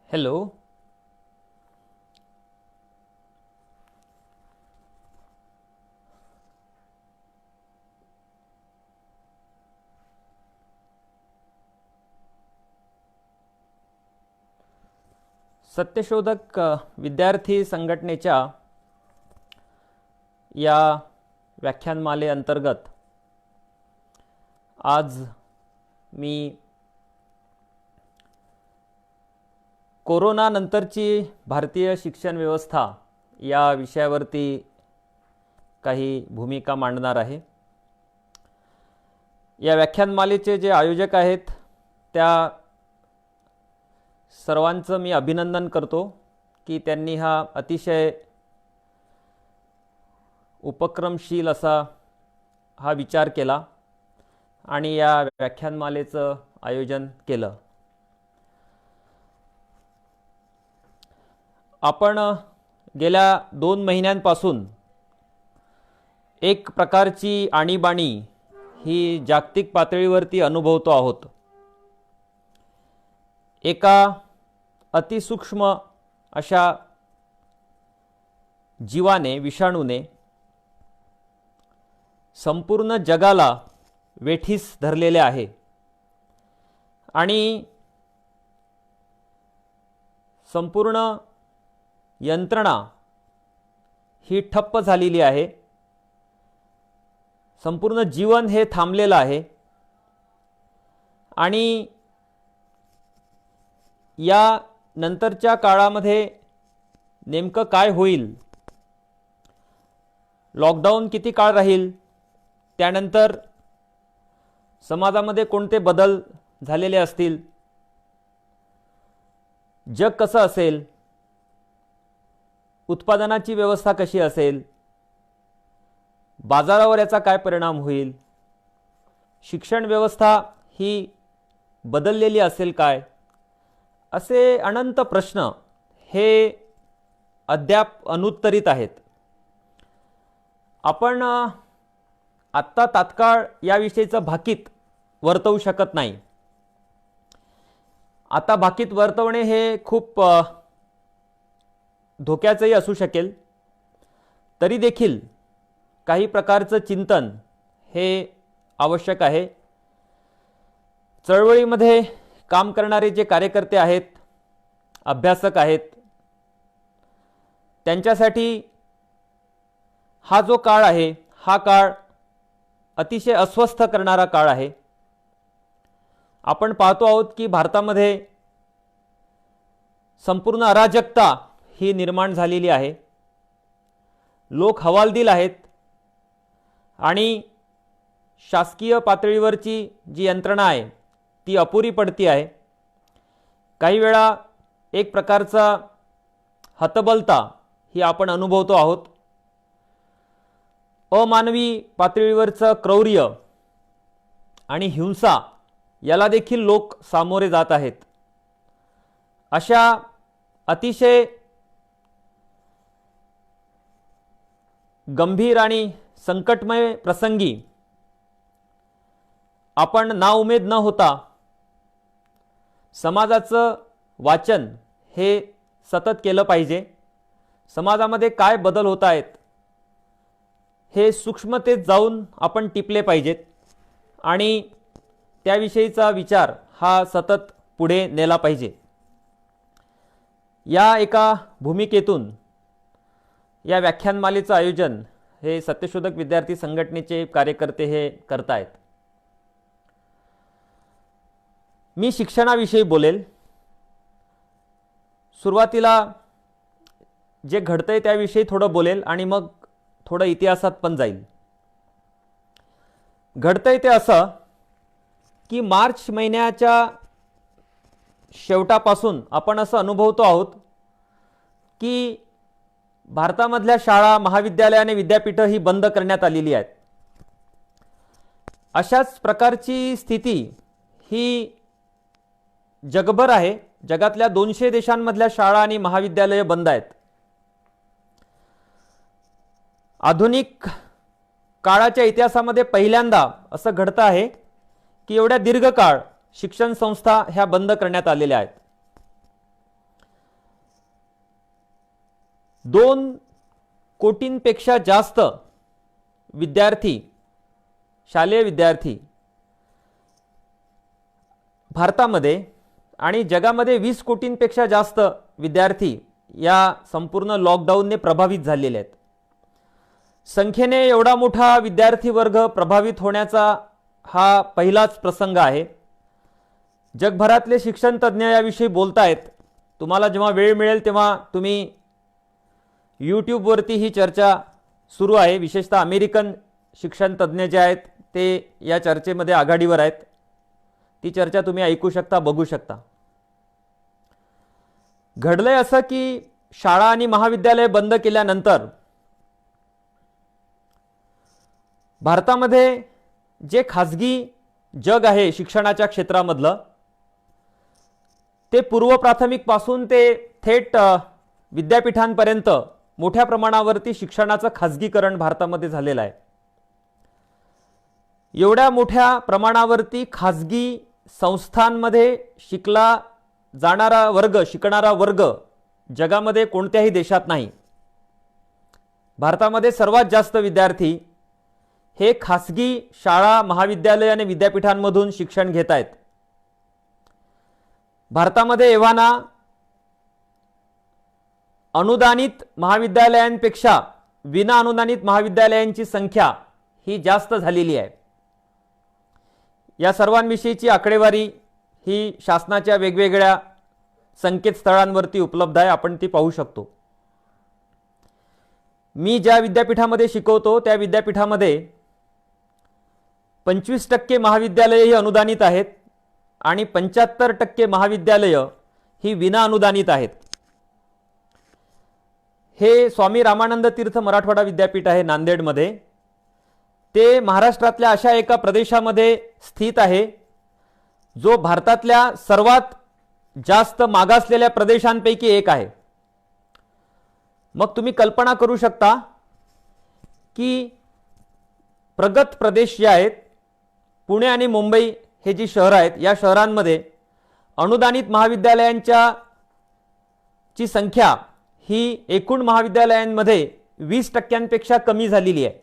Hello. सत्यशोधक विद्यार्थी संघटनेच्या या व्याख्यानमालेअंतर्गत आज मी कोरोना नंतरची भारतीय शिक्षण व्यवस्था या विषयावरती काही भूमिका मांडणार आहे. या व्याख्यानमालेचे जे आयोजक आहेत त्या सर्वांचं मी अभिनंदन करतो की त्यांनी हा अतिशय उपक्रमशील असा हा विचार केला आणि या व्याख्यानमालेचं आयोजन केलं. आपण गेल्या 2 महिन्यांपासून एक प्रकारची आणीबाणी ही जागतिक पातळीवरती अनुभवतो आहोत. एका अतिसूक्ष्म अशा जीवाने, विषाणूने संपूर्ण जगाला वेठीस धरलेले आहे आणि संपूर्ण यंत्रणा ही ठप्प झालेली आहे. संपूर्ण जीवन हे थांबलेलं आहे आणि या नंतरच्या काळामध्ये नेमकं काय होईल, लॉकडाऊन किती काळ राहील, त्यानंतर समाजामध्ये कोणते बदल झालेले असतील, जग कसं असेल, उत्पादनाची व्यवस्था कशी असेल, बाजारावर याचा काय परिणाम होईल, शिक्षण व्यवस्था ही बदललेली असेल काय, असे अनंत प्रश्न हे अद्याप अनुत्तरित आहेत. आपण आत्ता तात्काळ याविषयीचं भाकीत वर्तवू शकत नाही. आता भाकीत वर्तवणे हे खूप धोक्याचंही असू शकेल. तरी देखील काही प्रकारचं चिंतन हे आवश्यक आहे. चळवळीमध्ये काम करणारे जे कार्यकर्ते आहेत, अभ्यासक आहेत, त्यांच्यासाठी हा जो काळ आहे हा काळ अतिशय अस्वस्थ करणारा काळ आहे. आपण पाहतो आहोत की भारतामध्ये संपूर्ण अराजकता ही निर्माण झालेली आहे. लोक हवालदिल आहेत आणि शासकीय पातळीवरची जी यंत्रणा आहे ती अपुरी पडती आहे. काही वेळा एक प्रकारचा हतबलता ही आपण अनुभवतो आहोत. अमानवी पातळीवरचं क्रौर्य आणि हिंसा याला देखील लोक सामोरे जात आहेत. अशा अतिशय गंभीर आणि संकटमय प्रसंगी आपण नाउमेद न होता समाजाचं वाचन हे सतत केलं पाहिजे. समाजामध्ये काय बदल होत आहेत हे सूक्ष्मतेत जाऊन आपण टिपले पाहिजेत आणि त्याविषयीचा विचार हा सतत पुढे नेला पाहिजे. या एका भूमिकेतून या व्याख्यानमालेचं आयोजन हे सत्यशोधक विद्यार्थी संघटनेचे कार्यकर्ते हे करतायत. मी शिक्षणाविषयी बोलेल. सुरुवातीला जे घडतंय त्याविषयी थोडं बोलेल आणि मग थोडं इतिहासात पण जाईल. घडतंय ते असं की मार्च महिन्याच्या शेवटापासून आपण असं अनुभवतो आहोत की भारतामधल्या शाळा, महाविद्यालय आणि विद्यापीठं ही बंद करण्यात आलेली आहेत. अशाच प्रकारची स्थिती ही जगभर आहे. जगातल्या 200 देशांमधल्या शाळा आणि महाविद्यालय बंद आहेत. आधुनिक काळाच्या इतिहासामध्ये पहिल्यांदा असं घडतं आहे की एवढ्या दीर्घ काळ शिक्षण संस्था ह्या बंद करण्यात आलेल्या आहेत. 2 कोटींपेक्षा जास्त विद्यार्थी, शालेय विद्यार्थी भारतामध्ये आणि जगामध्ये 20 कोटींपेक्षा जास्त विद्यार्थी या संपूर्ण लॉकडाऊनने प्रभावित झालेले आहेत. संख्येने एवढा मोठा विद्यार्थी वर्ग प्रभावित होण्याचा हा पहिलाच प्रसंग आहे. जगभरातले शिक्षण तज्ज्ञ याविषयी बोलतायत. तुम्हाला जेव्हा वेळ मिळेल तेव्हा तुम्ही यूट्यूबवरती ही चर्चा सुरू आहे. विशेषतः अमेरिकन शिक्षण तज्ज्ञ जे आहेत ते या चर्चेमध्ये आघाडीवर आहेत. ती चर्चा तुम्ही ऐकू शकता, बघू शकता. घडलंय असं की शाळा आणि महाविद्यालय बंद केल्यानंतर भारतामध्ये जे खाजगी जग आहे शिक्षणाच्या क्षेत्रामधलं, ते पूर्व प्राथमिक पासून ते थेट विद्यापीठांपर्यंत मोठ्या प्रमाणावरती शिक्षणाचं खाजगीकरण भारतामध्ये झालेलं आहे. एवढ्या मोठ्या प्रमाणावरती खाजगी संस्थांमध्ये शिकणारा वर्ग जगामध्ये कोणत्याही देशात नाही. भारतामध्ये सर्वात जास्त विद्यार्थी हे खासगी शाळा, महाविद्यालय आणि विद्यापीठांमधून शिक्षण घेत आहेत. भारतामध्ये एव्हाना अनुदानित महाविद्यालयांपेक्षा विना अनुदानित महाविद्यालयांची संख्या ही जास्त झालेली आहे. या सर्वांविषयीची आकडेवारी ही शासनाच्या वेगवेगळ्या संकेतस्थळांवरती उपलब्ध आहे. आपण ती पाहू शकतो. मी ज्या विद्यापीठामध्ये शिकवतो त्या विद्यापीठामध्ये 25% महाविद्यालये ही अनुदानित आहेत आणि 75% महाविद्यालय ही विना अनुदानित आहेत. हे स्वामी रामानंद तीर्थ मराठवाडा विद्यापीठ आहे नांदेडमध्ये. ते महाराष्ट्रातल्या अशा एका प्रदेशामध्ये स्थित आहे जो भारतातल्या सर्वात जास्त मागासलेल्या प्रदेशांपैकी एक आहे. मग तुम्ही कल्पना करू शकता की प्रगत प्रदेश जे आहेत, पुणे आणि मुंबई हे जी शहरं आहेत, या शहरांमध्ये अनुदानित महाविद्यालयांच्या ची संख्या ही एकूण महाविद्यालयांमध्ये 20% कमी झालेली आहे.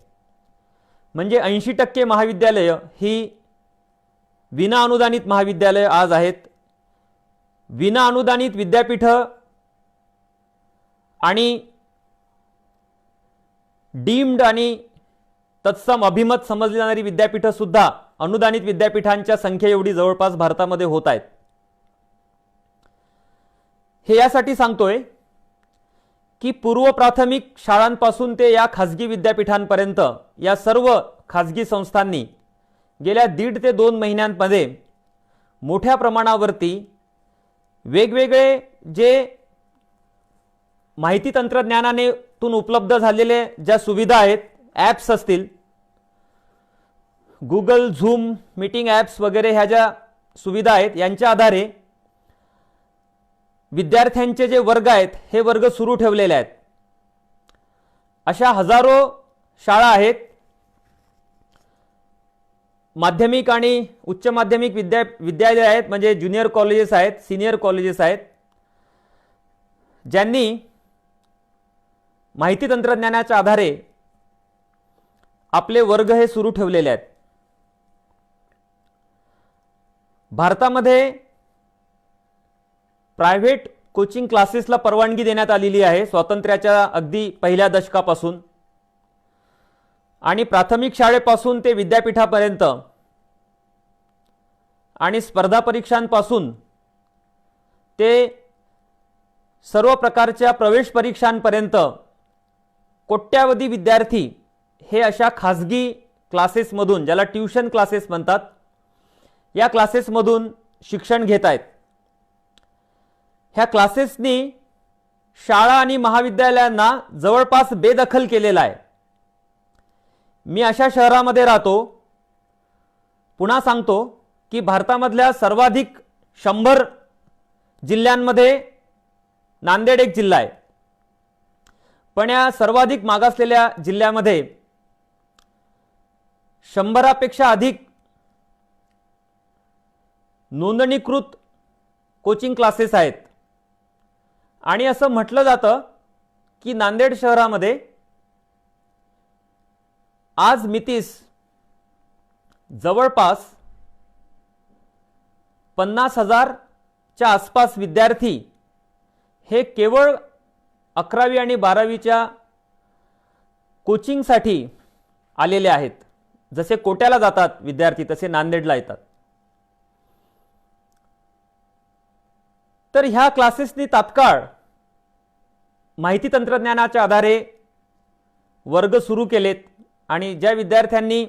म्हणजे 80% महाविद्यालय ही विना अनुदानित महाविद्यालय आज आहेत. विना अनुदानित विद्यापीठ आणि डीम्ड आणि तत्सम अभिमत समजली जाणारी विद्यापीठ सुद्धा अनुदानित विद्यापीठांच्या संख्ये एवढी जवळपास भारतामध्ये होत आहेत. हे यासाठी सांगतोय की पूर्व प्राथमिक शाळांपासून ते या खाजगी विद्यापीठांपर्यंत या सर्व खाजगी संस्थांनी गेल्या 1.5 ते 2 महिन्यांमध्ये मोठ्या प्रमाणावरती वेगवेगळे जे माहिती तंत्रज्ञानातून उपलब्ध झालेले ज्या सुविधा आहेत, ॲप्स असतील, गुगल, झूम, मीटिंग ॲप्स वगैरे ह्या ज्या सुविधा आहेत, यांच्या आधारे विद्यार्थ्यांचे जे वर्ग आहेत हे वर्ग सुरू ठेवलेले आहेत. अशा हजारो शाळा आहेत. माध्यमिक आणि उच्च माध्यमिक विद्यालय आहेत, म्हणजे ज्युनियर कॉलेजेस आहेत, सिनियर कॉलेजेस आहेत, ज्यांनी माहिती तंत्रज्ञानाच्या आधारे आपले वर्ग हे सुरू ठेवलेले आहेत. भारतामध्ये प्रायव्हेट कोचिंग क्लासेसला परवानगी देण्यात आलेली आहे स्वातंत्र्याच्या अगदी पहिल्या दशकापासून. आणि प्राथमिक शाळेपासून ते विद्यापीठापर्यंत आणि स्पर्धा परीक्षांपासून ते सर्व प्रकारच्या प्रवेश परीक्षांपर्यंत कोट्यावधी विद्यार्थी हे अशा खाजगी क्लासेसमधून, ज्याला ट्यूशन क्लासेस म्हणतात, या क्लासेसमधून शिक्षण घेत आहेत. ह्या क्लासेसनी शाळा आणि महाविद्यालयांना जवळपास बेदखल केलेला आहे. मी अशा शहरामध्ये राहतो. पुन्हा सांगतो की भारतामधल्या सर्वाधिक 100 जिल्ह्यांमध्ये नांदेड एक जिल्हा आहे. पण या सर्वाधिक मागासलेल्या जिल्ह्यामध्ये 100पेक्षा अधिक नोंदणीकृत कोचिंग क्लासेस आहेत. आणि असं म्हटलं जातं की नांदेड शहरामध्ये आज मितीस जवळपास 50,000च्या आसपास विद्यार्थी हे केवळ 11वी आणि 12वीच्या कोचिंगसाठी आलेले आहेत. जसे कोट्याला जातात विद्यार्थी तसे नांदेडला येतात. तर ह्या क्लासेसनी तात्काळ माहिती तंत्रज्ञानाच्या आधारे वर्ग सुरू केलेत आणि ज्या विद्यार्थ्यांनी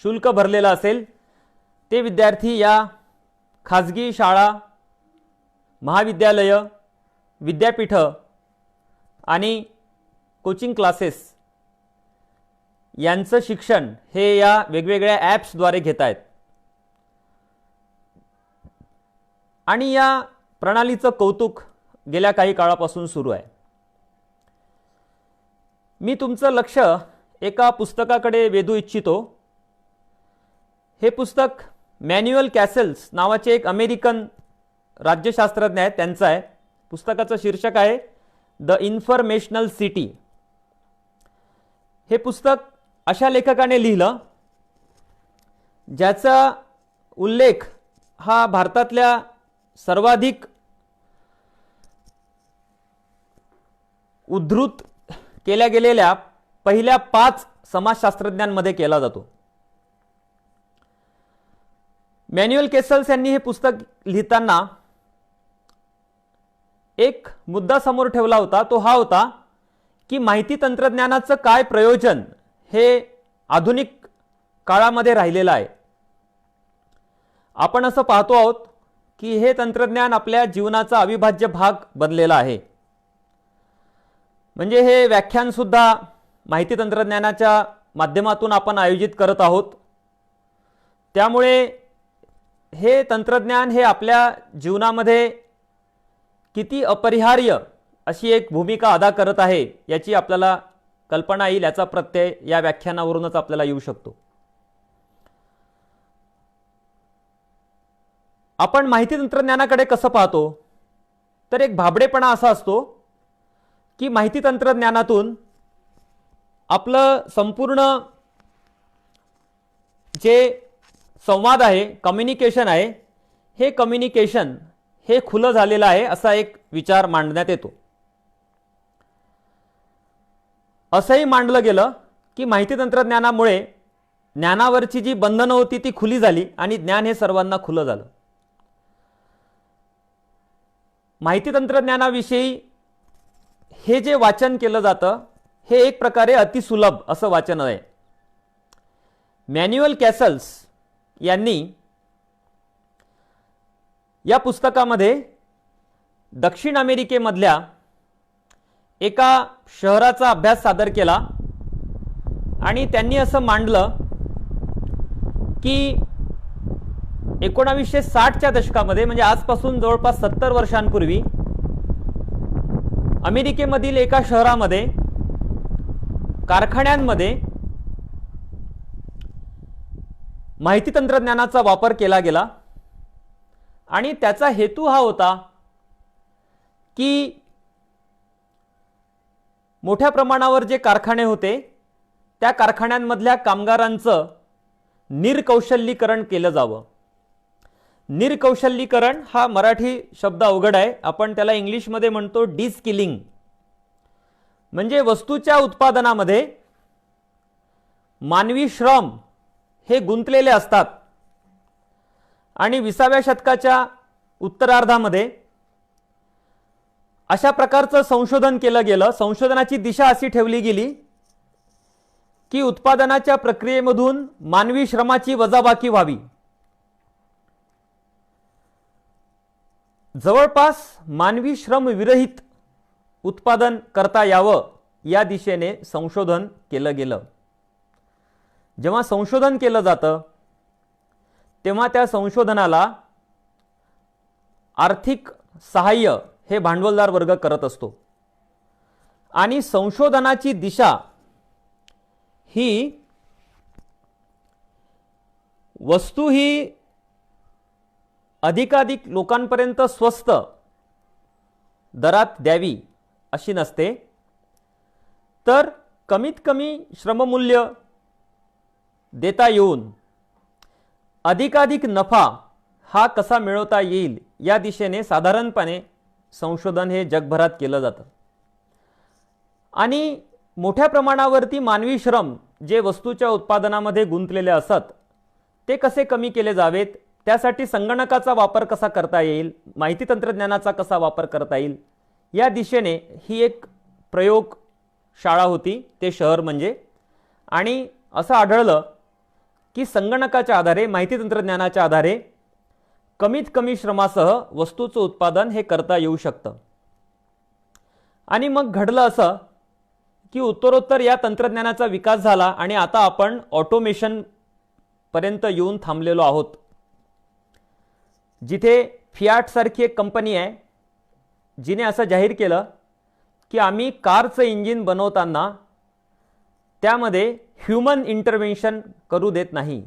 शुल्क भरलेलं असेल ते विद्यार्थी या खाजगी शाळा, महाविद्यालय, विद्यापीठ आणि कोचिंग क्लासेस यांचं शिक्षण हे या वेगवेगळ्या ॲप्सद्वारे घेत आहेत. आणि या प्रणालीचं कौतुक गेल्या काही काळापासून सुरू आहे. मी तुमचं लक्ष एका पुस्तकाकडे वेधू इच्छितो. हे पुस्तक मॅन्युअल कॅसल्स नावाचे एक अमेरिकन राज्यशास्त्रज्ञ आहेत त्यांचं आहे. पुस्तकाचं शीर्षक आहे द इन्फॉर्मेशनल सिटी. हे पुस्तक अशा लेखकाने लिहिलं ज्याचा उल्लेख हा भारतातल्या सर्वाधिक उद्धृत केल्या गेलेल्या पहिल्या 5 समाजशास्त्रज्ञांमध्ये केला जातो. मॅन्युअल कॅसल्स यांनी हे पुस्तक लिहिताना एक मुद्दा समोर ठेवला होता. तो हा होता की माहिती तंत्रज्ञानाचं काय प्रयोजन हे आधुनिक काळामध्ये राहिलेलं आहे. आपण असं पाहतो आहोत की हे तंत्रज्ञान आपल्या जीवनाचा अविभाज्य भाग बनलेला आहे. म्हणजे हे व्याख्यान सुद्धा माहिती तंत्रज्ञानाच्या माध्यमातून आपण आयोजित करत आहोत. त्यामुळे हे तंत्रज्ञान हे आपल्या जीवनामध्ये किती अपरिहार्य अशी एक भूमिका अदा करत आहे याची आपल्याला कल्पना येईल. याचा प्रत्यय या व्याख्यानावरूनच आपल्याला येऊ शकतो. आपण माहिती तंत्रज्ञानाकडे कसं पाहतो तर एक भाबडेपणा असा असतो की माहिती तंत्रज्ञानातून आपलं संपूर्ण जे संवाद आहे, कम्युनिकेशन आहे, हे कम्युनिकेशन हे खुलं झालेलं आहे असा एक विचार मांडण्यात येतो. असंही मांडलं गेलं की माहिती तंत्रज्ञानामुळे ज्ञानावरची जी बंधनं होती ती खुली झाली आणि ज्ञान हे सर्वांना खुलं झालं. माहिती तंत्रज्ञानाविषयी हे जे वाचन केलं जातं हे एक प्रकारे अतिसुलभ असं वाचन आहे. मॅन्युअल कॅसल्स यांनी या पुस्तकामध्ये दक्षिण अमेरिकेमधल्या एका शहराचा अभ्यास सादर केला आणि त्यांनी असं मांडलं की 1960च्या दशकामध्ये म्हणजे आजपासून जवळपास 70 वर्षांपूर्वी अमेरिकेमधील एका शहरामध्ये कारखान्यांमध्ये माहिती तंत्रज्ञानाचा वापर केला गेला आणि त्याचा हेतू हा होता की मोठ्या प्रमाणावर जे कारखाने होते त्या कारखान्यांमधल्या कामगारांचं निर्कौशल्यीकरण केलं जावं. निर्कौशल्यीकरण हा मराठी शब्द अवघड आहे. आपण त्याला इंग्लिशमध्ये म्हणतो डिस्किलिंग. म्हणजे वस्तूच्या उत्पादनामध्ये मानवी श्रम हे गुंतलेले असतात आणि 20व्या शतकाच्या उत्तरार्धामध्ये अशा प्रकारचं संशोधन केलं गेलं. संशोधनाची दिशा अशी ठेवली गेली की उत्पादनाच्या प्रक्रियेमधून मानवी श्रमाची वजाबाकी व्हावी. जवळपास मानवी श्रम विरहित उत्पादन करता यावं या दिशेने संशोधन केलं गेलं. जेव्हा संशोधन केलं जातं तेव्हा त्या संशोधनाला आर्थिक सहाय्य हे भांडवलदार वर्ग करत असतो आणि संशोधनाची दिशा ही वस्तू ही अधिकाधिक लोकांपर्यंत स्वस्त दरात द्यावी अशी नसते, तर कमीत कमी श्रममूल्य देता येऊन अधिकाधिक नफा हा कसा मिळवता येईल या दिशेने साधारणपणे संशोधन हे जगभरात केलं जातं. आणि मोठ्या प्रमाणावरती मानवी श्रम जे वस्तूच्या उत्पादनामध्ये गुंतलेले असतात ते कसे कमी केले जावेत, त्यासाठी संगणकाचा वापर कसा करता येईल, माहिती तंत्रज्ञानाचा कसा वापर करता येईल, या दिशेने ही एक प्रयोग शाळा होती, ते शहर म्हणजे. आणि असं आढळलं की संगणकाच्या आधारे, माहिती तंत्रज्ञानाच्या आधारे कमीत कमी श्रमासह वस्तूचं उत्पादन हे करता येऊ शकतं. आणि मग घडलं असं की उत्तरोत्तर या तंत्रज्ञानाचा विकास झाला आणि आता आपण ऑटोमेशन पर्यंत येऊन थांबलेलो आहोत. जिथे फियाट सारखी एक कंपनी आहे जिने असं जाहीर केलं की आम्ही कारचं इंजिन बनवताना त्यामध्ये ह्युमन इंटरव्हेन्शन करू देत नाही.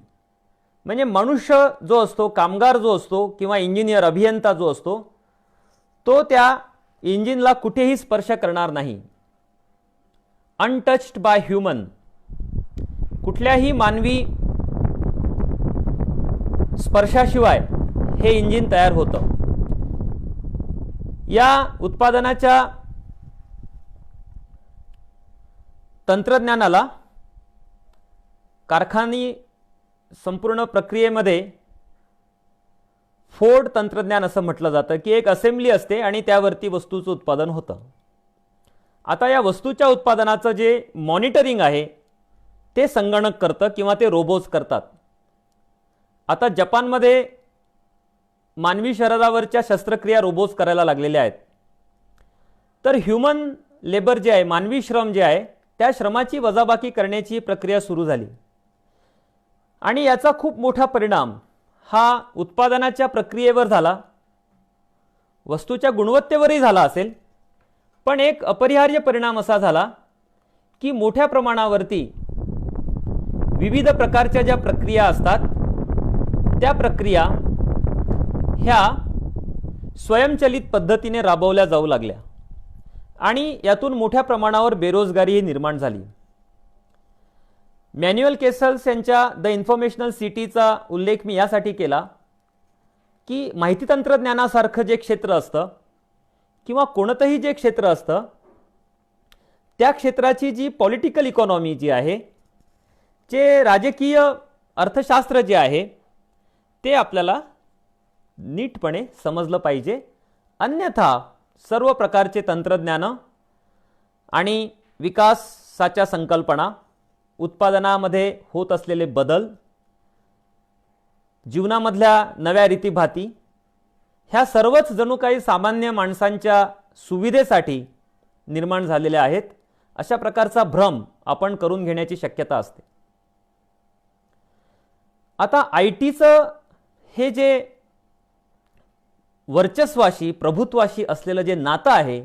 म्हणजे मनुष्य जो असतो, कामगार जो असतो किंवा इंजिनियर अभियंता जो असतो, तो त्या इंजिनला कुठेही स्पर्श करणार नाही. अनटच्ड बाय ह्युमन, कुठल्याही मानवी स्पर्शाशिवाय हे इंजिन तयार होतं. या उत्पादनाच्या तंत्रज्ञानाला कारखानी संपूर्ण प्रक्रियेमध्ये फोर्ड तंत्रज्ञान असं म्हटलं जातं की एक असेंब्ली असते आणि त्यावरती वस्तूचं उत्पादन होतं. आता या वस्तूच्या उत्पादनाचं जे मॉनिटरिंग आहे ते संगणक करतं किंवा ते रोबोट्स करतात. आता जपानमध्ये मानवी शरीरावरच्या शस्त्रक्रिया रोबोट्स करायला लागलेल्या आहेत. तर ह्युमन लेबर जे आहे, मानवी श्रम जे आहे, त्या श्रमाची वजाबाकी करण्याची प्रक्रिया सुरू झाली. आणि याचा खूप मोठा परिणाम हा उत्पादनाच्या प्रक्रियेवर झाला, वस्तूच्या गुणवत्तेवरही झाला असेल. पण एक अपरिहार्य परिणाम असा झाला की मोठ्या प्रमाणावरती विविध प्रकारच्या ज्या प्रक्रिया असतात त्या प्रक्रिया ह्या स्वयंचलित पद्धतीने राबवल्या जाऊ लागल्या आणि यातून मोठ्या प्रमाणावर बेरोजगारी निर्माण झाली. मॅन्युअल केसल्स यांच्या द इन्फॉर्मेशनल सिटीचा उल्लेख मी यासाठी केला की माहिती तंत्रज्ञानासारखं जे क्षेत्र असतं किंवा कोणतंही जे क्षेत्र असतं त्या क्षेत्राची जी पॉलिटिकल इकॉनॉमी जी आहे, जे राजकीय अर्थशास्त्र जे आहे ते आपल्याला नीटपणे समजलं पाहिजे. अन्यथा सर्व प्रकारचे तंत्रज्ञान आणि विकासाच्या संकल्पना, उत्पादनामध्ये होत असलेले बदल, जीवनामधल्या नव्या रीतीभाती, ह्या सर्वच जणू काही सामान्य माणसांच्या सुविधेसाठी निर्माण झालेल्या आहेत, अशा प्रकारचा भ्रम आपण करून घेण्याची शक्यता असते. आता आयटीचं हे जे वर्चस्वाशी, प्रभुत्वाशी असलेलं जे नातं आहे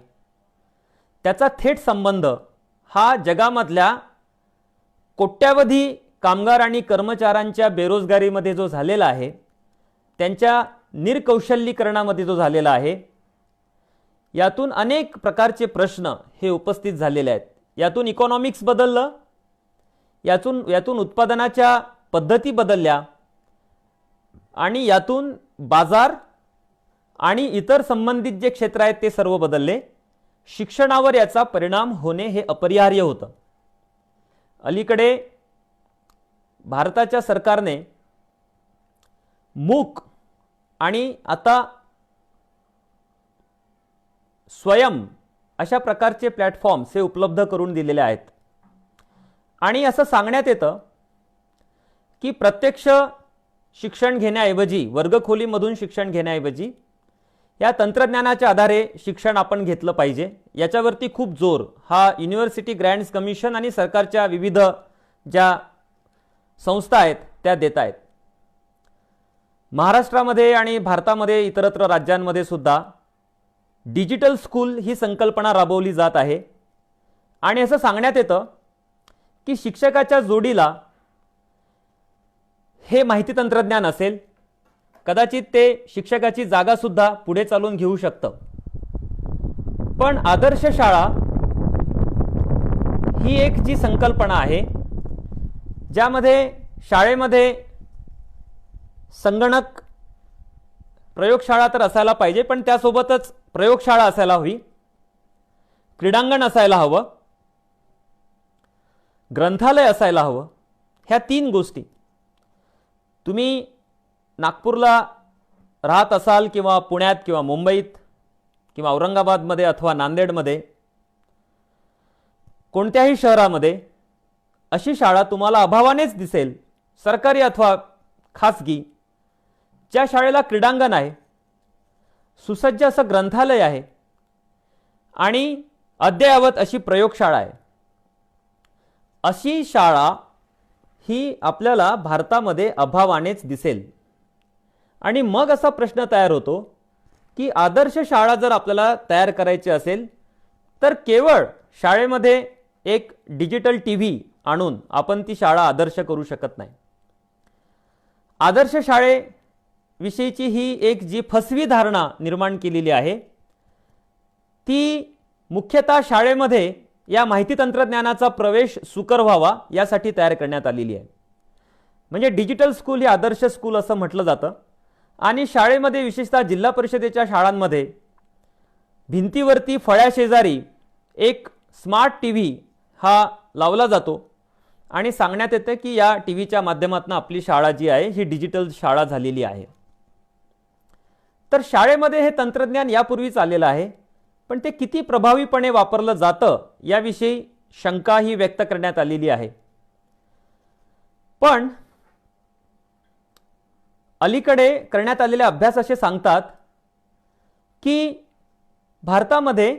त्याचा थेट संबंध हा जगामधल्या कोट्यावधी कामगार आणि कर्मचाऱ्यांच्या बेरोजगारीमध्ये जो झालेला आहे, त्यांच्या निर्कौशल्यीकरणामध्ये जो झालेला आहे, यातून अनेक प्रकारचे प्रश्न हे उपस्थित झालेले आहेत. यातून इकॉनॉमिक्स बदललं, यातून उत्पादनाच्या पद्धती बदलल्या आणि यातून बाजार आणि इतर संबंधित जे क्षेत्र आहेत ते सर्व बदलले. शिक्षणावर याचा परिणाम होणे हे अपरिहार्य होतं. अलीकडे भारताच्या सरकारने मूक आणि आता स्वयं अशा प्रकारचे प्लॅटफॉर्म्स हे उपलब्ध करून दिलेले आहेत. आणि असं सांगण्यात येतं की प्रत्यक्ष शिक्षण घेण्याऐवजी, वर्गखोलीमधून शिक्षण घेण्याऐवजी या तंत्रज्ञानाच्या आधारे शिक्षण आपण घेतलं पाहिजे. याच्यावरती खूप जोर हा युनिव्हर्सिटी ग्रँट्स कमिशन आणि सरकारच्या विविध ज्या संस्था आहेत त्या देत आहेत. महाराष्ट्रामध्ये आणि भारतामध्ये इतरत्र राज्यांमध्ये सुद्धा डिजिटल स्कूल ही संकल्पना राबवली जात आहे. आणि असं सांगण्यात येतं की शिक्षकाच्या जोडीला हे माहिती तंत्रज्ञान असेल, कदाचित ते शिक्षकाची जागा सुद्धा पुढे चालून घेऊ शकतं. पण आदर्श शाळा ही एक जी संकल्पना आहे ज्यामध्ये शाळेमध्ये संगणक प्रयोगशाळा तर असायला पाहिजे, पण त्यासोबतच प्रयोगशाळा असायला हवी, क्रीडांगण असायला हवं, ग्रंथालय असायला हवं. ह्या 3 गोष्टी तुम्ही नागपूरला राहत असाल किंवा पुण्यात किंवा मुंबईत किंवा औरंगाबादमध्ये अथवा नांदेडमध्ये कोणत्याही शहरामध्ये अशी शाळा तुम्हाला अभावानेच दिसेल, सरकारी अथवा खासगी, ज्या शाळेला क्रीडांगण आहे, सुसज्ज असं ग्रंथालय आहे आणि अद्ययावत अशी प्रयोगशाळा आहे. अशी शाळा ही आपल्याला भारतामध्ये अभावानेच दिसेल. आणि मग असा प्रश्न तयार होतो की आदर्श शाळा जर आपल्याला तयार करायची असेल तर केवळ शाळेमध्ये एक डिजिटल टीव्ही आणून आपण ती शाळा आदर्श करू शकत नाही. आदर्श शाळेविषयीची ही एक जी फसवी धारणा निर्माण केलेली आहे ती मुख्यतः शाळेमध्ये या माहिती तंत्रज्ञानाचा प्रवेश सुकर व्हावा यासाठी तयार करण्यात आलेली आहे. म्हणजे डिजिटल स्कूल हे आदर्श स्कूल असं म्हटलं जातं. आणि शाळेमध्ये विशेषतः जिल्हा परिषदेच्या शाळांमध्ये भिंतीवरती फळ्याशेजारी एक स्मार्ट टीव्ही हा लावला जातो आणि सांगण्यात येते की या टीव्हीच्या माध्यमातून आपली शाळा जी आहे ही डिजिटल शाळा झालेली आहे. तर शाळेमध्ये हे तंत्रज्ञान यापूर्वीच आलेलं आहे, पण ते किती प्रभावीपणे वापरलं जातं याविषयी शंका ही व्यक्त करण्यात आलेली आहे. पण अलीकडे करण्यात आलेले अभ्यास असे सांगतात की भारतामध्ये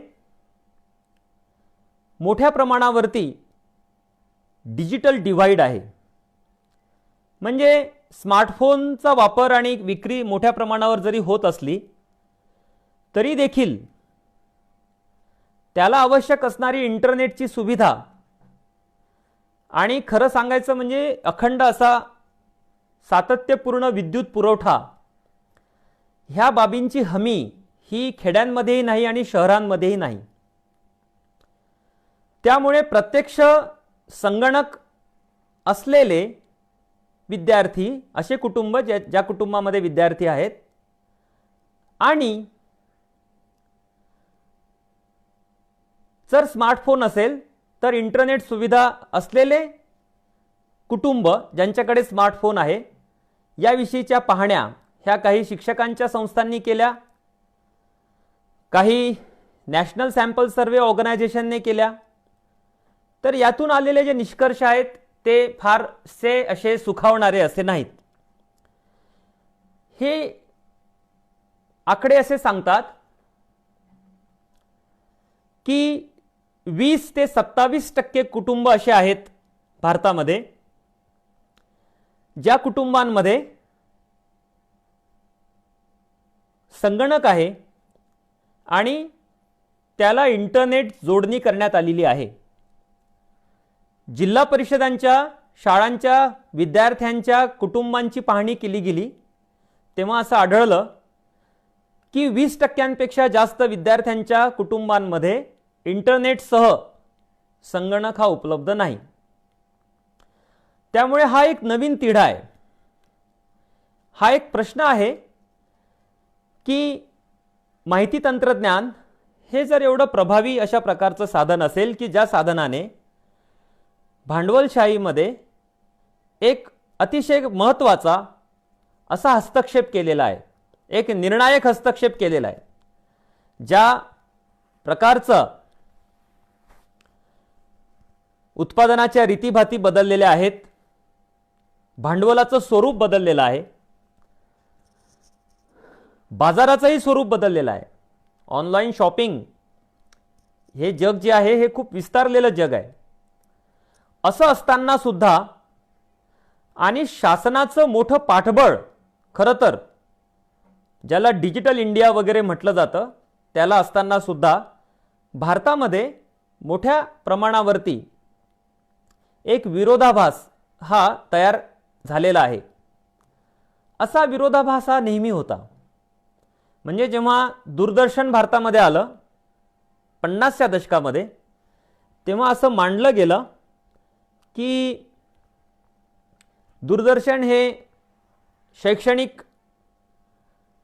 मोठ्या प्रमाणावरती डिजिटल डिव्हाइड आहे. म्हणजे स्मार्टफोनचा वापर आणि विक्री मोठ्या प्रमाणावर जरी होत असली तरी देखील त्याला आवश्यक असणारी इंटरनेटची सुविधा आणि खरं सांगायचं म्हणजे अखंड असा सातत्यपूर्ण विद्युत पुरवठा ह्या बाबींची हमी ही खेड्यांमध्येही नाही आणि शहरांमध्येही नाही. त्यामुळे प्रत्यक्ष संगणक असलेले विद्यार्थी, असे कुटुंब ज्या कुटुंबामध्ये विद्यार्थी आहेत आणि जर स्मार्टफोन असेल तर इंटरनेट सुविधा असलेले कुटुंब ज्यांच्याकडे स्मार्टफोन आहे याविषयीच्या पाहण्या ह्या काही शिक्षकांच्या संस्थांनी केल्या, काही नॅशनल सॅम्पल सर्वे ऑर्गनायझेशनने केल्या. तर यातून आलेले जे निष्कर्ष आहेत ते फारसे असे सुखावणारे असे नाहीत. हे आकडे असे सांगतात की 20 ते 27% कुटुंब असे आहेत भारतामध्ये ज्या कुटुंबांमध्ये संगणक आहे आणि त्याला इंटरनेट जोडणी करण्यात आलेली आहे. जिल्हा परिषदांच्या शाळांच्या विद्यार्थ्यांच्या कुटुंबांची पाहणी केली गेली तेव्हा असं आढळलं की 20% जास्त विद्यार्थ्यांच्या कुटुंबांमध्ये इंटरनेटसह संगणक हा उपलब्ध नाही. त्यामुळे हा एक नवीन तिढा आहे. हा एक प्रश्न आहे की माहिती तंत्रज्ञान हे जर एवढं प्रभावी अशा प्रकारचं साधन असेल की ज्या साधनाने भांडवलशाहीमध्ये एक अतिशय महत्त्वाचा असा हस्तक्षेप केलेला आहे, एक निर्णायक हस्तक्षेप केलेला आहे, ज्या प्रकारचं उत्पादनाच्या रीतीभाती बदललेल्या आहेत, भांडवलाचं स्वरूप बदललेलं आहे, बाजाराचंही स्वरूप बदललेलं आहे. ऑनलाईन शॉपिंग हे जग जे आहे हे खूप विस्तारलेलं जग आहे. असं असताना सुद्धा आणि शासनाचं मोठं पाठबळ खरं तर ज्याला डिजिटल इंडिया वगैरे म्हटलं जातं त्याला असताना सुद्धा भारतामध्ये मोठ्या प्रमाणावरती एक विरोधाभास हा तयार झालेला आहे. असा विरोधाभास हा नेहमी होता. म्हणजे जेव्हा दूरदर्शन भारतामध्ये आलं 50च्या दशकामध्ये, तेव्हा असं मांडलं गेलं की दूरदर्शन हे शैक्षणिक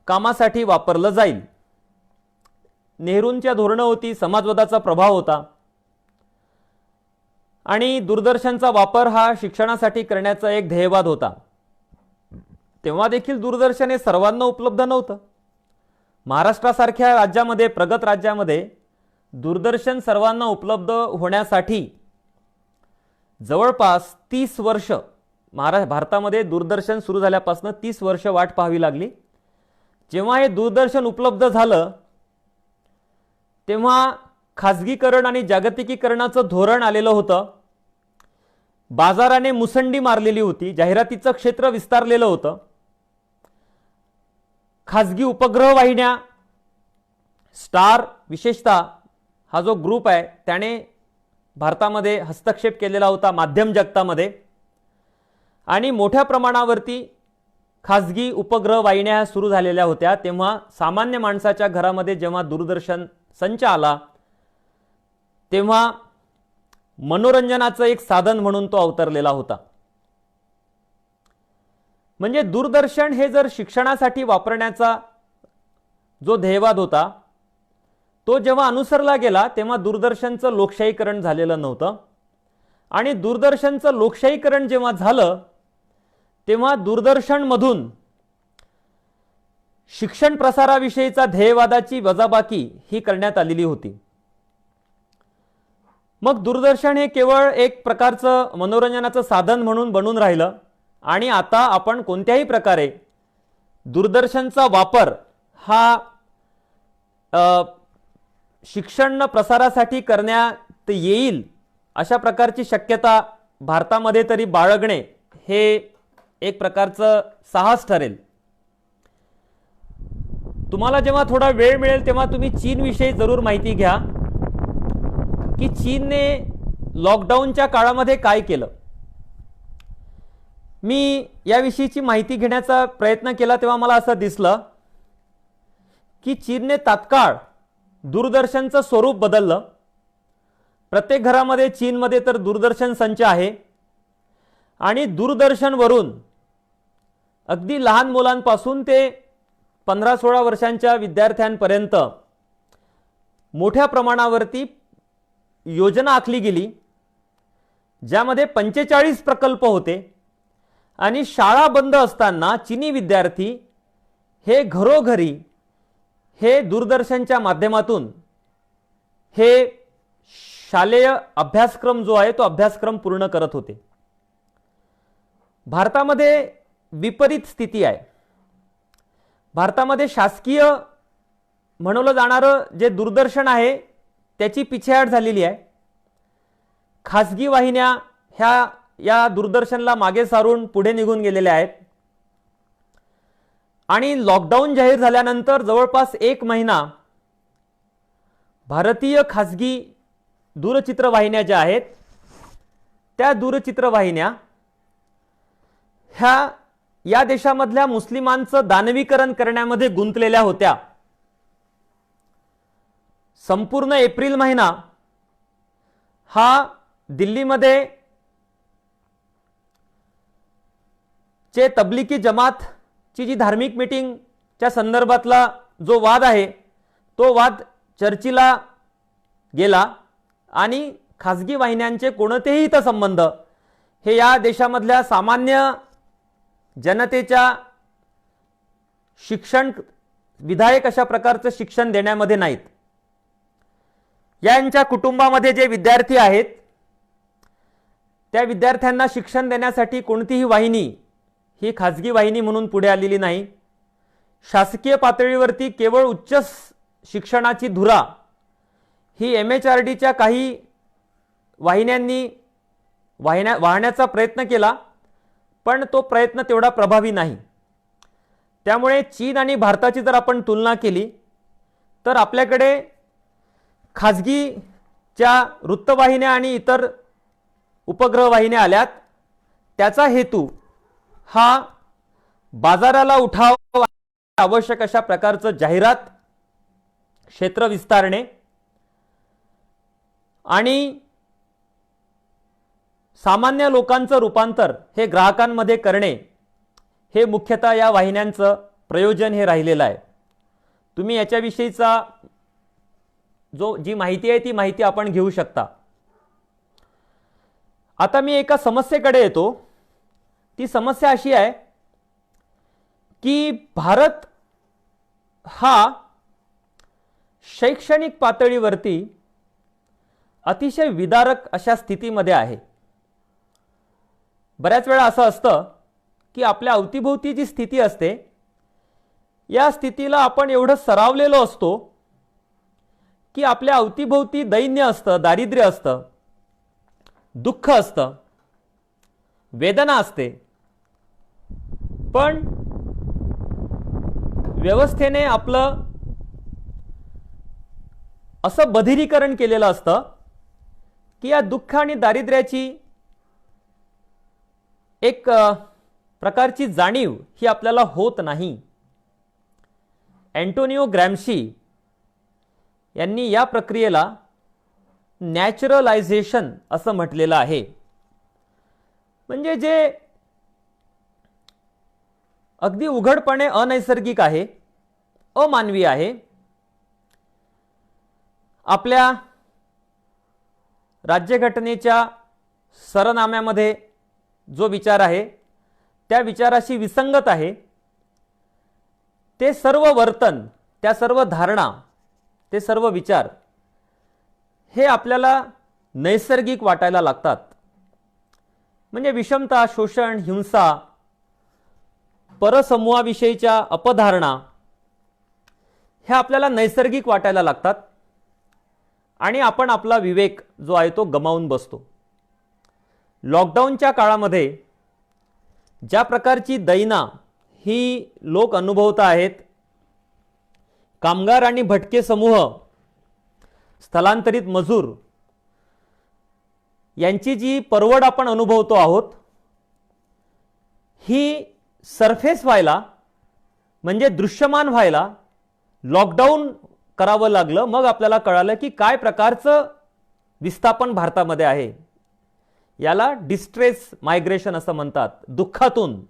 कामासाठी वापरलं जाईल. नेहरूंच्या धोरणं होती, समाजवादाचा प्रभाव होता आणि दूरदर्शनचा वापर हा शिक्षणासाठी करण्याचा एक ध्येयवाद होता. तेव्हा देखील दूरदर्शन हे सर्वांना उपलब्ध नव्हतं. महाराष्ट्रासारख्या राज्यामध्ये, प्रगत राज्यामध्ये दूरदर्शन सर्वांना उपलब्ध होण्यासाठी जवळपास 30 वर्ष, भारतामध्ये दूरदर्शन सुरू झाल्यापासून 30 वर्ष वाट पाहावी लागली. जेव्हा हे दूरदर्शन उपलब्ध झालं तेव्हा खाजगीकरण आणि जागतिकीकरणाचं धोरण आलेलं होतं. बाजाराने मुसंडी मारलेली होती, जाहिरातीचं क्षेत्र विस्तारलेलं होतं. खाजगी उपग्रह वाहिन्या, स्टार विशेषतः हा जो ग्रुप आहे त्याने भारतामध्ये हस्तक्षेप केलेला होता माध्यम जगतामध्ये, आणि मोठ्या प्रमाणावरती खाजगी उपग्रह वाहिन्या सुरू झालेल्या होत्या. तेव्हा सामान्य माणसाच्या घरामध्ये जेव्हा दूरदर्शन संच आला तेव्हा मनोरंजनाचं एक साधन म्हणून तो अवतरलेला होता. म्हणजे दूरदर्शन हे जर शिक्षणासाठी वापरण्याचा जो ध्येयवाद होता तो जेव्हा अनुसरला गेला तेव्हा दूरदर्शनचं लोकशाहीकरण झालेलं नव्हतं. आणि दूरदर्शनचं लोकशाहीकरण जेव्हा झालं तेव्हा दूरदर्शनमधून शिक्षण प्रसाराविषयीचा ध्येयवादाची वजाबाकी ही करण्यात आलेली होती. मग दूरदर्शन हे केवळ एक प्रकारचं मनोरंजनाचं साधन म्हणून बनून राहिलं. आणि आता आपण कोणत्याही प्रकारे दूरदर्शनचा वापर हा शिक्षण प्रसारासाठी करण्यात येईल अशा प्रकारची शक्यता भारतामध्ये तरी बाळगणे हे एक प्रकारचं साहस ठरेल. तुम्हाला जेव्हा थोडा वेळ मिळेल तेव्हा तुम्ही चीनविषयी जरूर माहिती घ्या की चीनने लॉकडाऊनच्या काळामध्ये काय केलं. मी याविषयीची माहिती घेण्याचा प्रयत्न केला तेव्हा मला असं दिसलं की चीनने तात्काळ दूरदर्शनचं स्वरूप बदललं. प्रत्येक घरामध्ये चीनमध्ये तर दूरदर्शन संच आहे आणि दूरदर्शनवरून अगदी लहान मुलांपासून ते 15-16 वर्षांच्या विद्यार्थ्यांपर्यंत मोठ्या प्रमाणावरती योजना आखली गेली, ज्यामध्ये 45 प्रकल्प होते. आणि शाळा बंद असताना चीनी विद्यार्थी हे घरोघरी हे दूरदर्शनच्या माध्यमातून हे शालेय अभ्यासक्रम जो आहे तो अभ्यासक्रम पूर्ण करत होते. भारतामध्ये विपरीत स्थिती आहे. भारतामध्ये शासकीय म्हणवलं जाणारं जे दूरदर्शन आहे त्याची पिछेहाट झालेली आहे. खाजगी वाहिन्या ह्या या दूरदर्शनला मागे सारून पुढे निघून गेलेल्या आहेत. आणि लॉकडाऊन जाहीर झाल्यानंतर जवळपास 1 महिना भारतीय खाजगी दूरचित्रवाहिन्या ज्या आहेत त्या दूरचित्रवाहिन्या ह्या या देशामधल्या मुस्लिमांचं दानवीकरण करण्यामध्ये गुंतलेल्या होत्या. संपूर्ण एप्रिल महिना हा दिल्लीमध्ये चे तबलिगी जमातची जी धार्मिक मीटिंगच्या संदर्भातला जो वाद आहे तो वाद चर्चेला गेला आणि खाजगी वाहिन्यांचे कोणतेही हितसंबंध हे या देशामधल्या सामान्य जनतेच्या शिक्षण विधायक अशा प्रकारचं शिक्षण देण्यामध्ये नाहीत. यांच्या कुटुंबामध्ये जे विद्यार्थी आहेत त्या विद्यार्थ्यांना शिक्षण देण्यासाठी कोणतीही वाहिनी ही खाजगी वाहिनी म्हणून पुढे आलेली नाही. शासकीय पातळीवरती केवळ उच्च शिक्षणाची धुरा ही MHRDच्या काही वाहिन्यांनी वाहण्याचा प्रयत्न केला, पण तो प्रयत्न तेवढा प्रभावी नाही. त्यामुळे चीन आणि भारताची जर आपण तुलना केली तर आपल्याकडे खाजगीच्या वृत्तवाहिन्या आणि इतर उपग्रह वाहिन्या आल्यात. त्याचा हेतू हा बाजाराला उठाव आवश्यक अशा प्रकारचं जाहिरात क्षेत्र विस्तारणे आणि सामान्य लोकांचं रूपांतर हे ग्राहकांमध्ये करणे हे मुख्यतः या वाहिन्यांचं प्रयोजन हे राहिलेलं आहे. तुम्ही याच्याविषयीचा जी माहिती आहे ती माहिती आपण घेऊ शकता. आता मी एका समस्येकडे येतो. ती समस्या अशी आहे की भारत हा शैक्षणिक पातळीवरती अतिशय विदारक अशा स्थितीमध्ये आहे. बऱ्याच वेळा असं असतं की आपल्या अवतीभोवती जी स्थिती असते या स्थितीला आपण एवढं सरावलेलो असतो की आपल्या अवतीभोवती दैन्य असतं, दारिद्र्य असतं, दुःख असतं, वेदना असते, पण व्यवस्थेने आपलं असं बधिरीकरण केलेलं असतं की या दुःख आणि दारिद्र्याची एक प्रकारची जाणीव ही आपल्याला होत नाही. अँटोनिओ ग्रॅम्शी यांनी या प्रक्रियेला नॅचरलायझेशन असं म्हटलेलं आहे. म्हणजे जे अगदी उघडपणे अनैसर्गिक आहे, अमानवी आहे, आपल्या राज्यघटनेच्या सरनाम्यामध्ये जो विचार आहे त्या विचाराशी विसंगत आहे, ते सर्व वर्तन, त्या सर्व धारणा, ते सर्व विचार हे आपल्याला नैसर्गिक वाटायला लागतात. म्हणजे विषमता, शोषण, हिंसा, परसमूहाविषयीच्या अपधारणा ह्या आपल्याला नैसर्गिक वाटायला लागतात आणि आपण आपला विवेक जो आहे तो गमावून बसतो. लॉकडाऊनच्या काळामध्ये ज्या प्रकारची दैना ही लोक अनुभवत आहेत, कामगार आणि भटके समूह, स्थलांतरित मजूर यांची जी परवड आपण अनुभवतो आहोत, ही सरफेस व्हायला म्हणजे दृश्यमान व्हायला लॉकडाऊन करावं लागलं. मग आपल्याला कळालं की काय प्रकारचं विस्थापन भारतामध्ये आहे. याला डिस्ट्रेस मायग्रेशन असं म्हणतात. दुःखातून,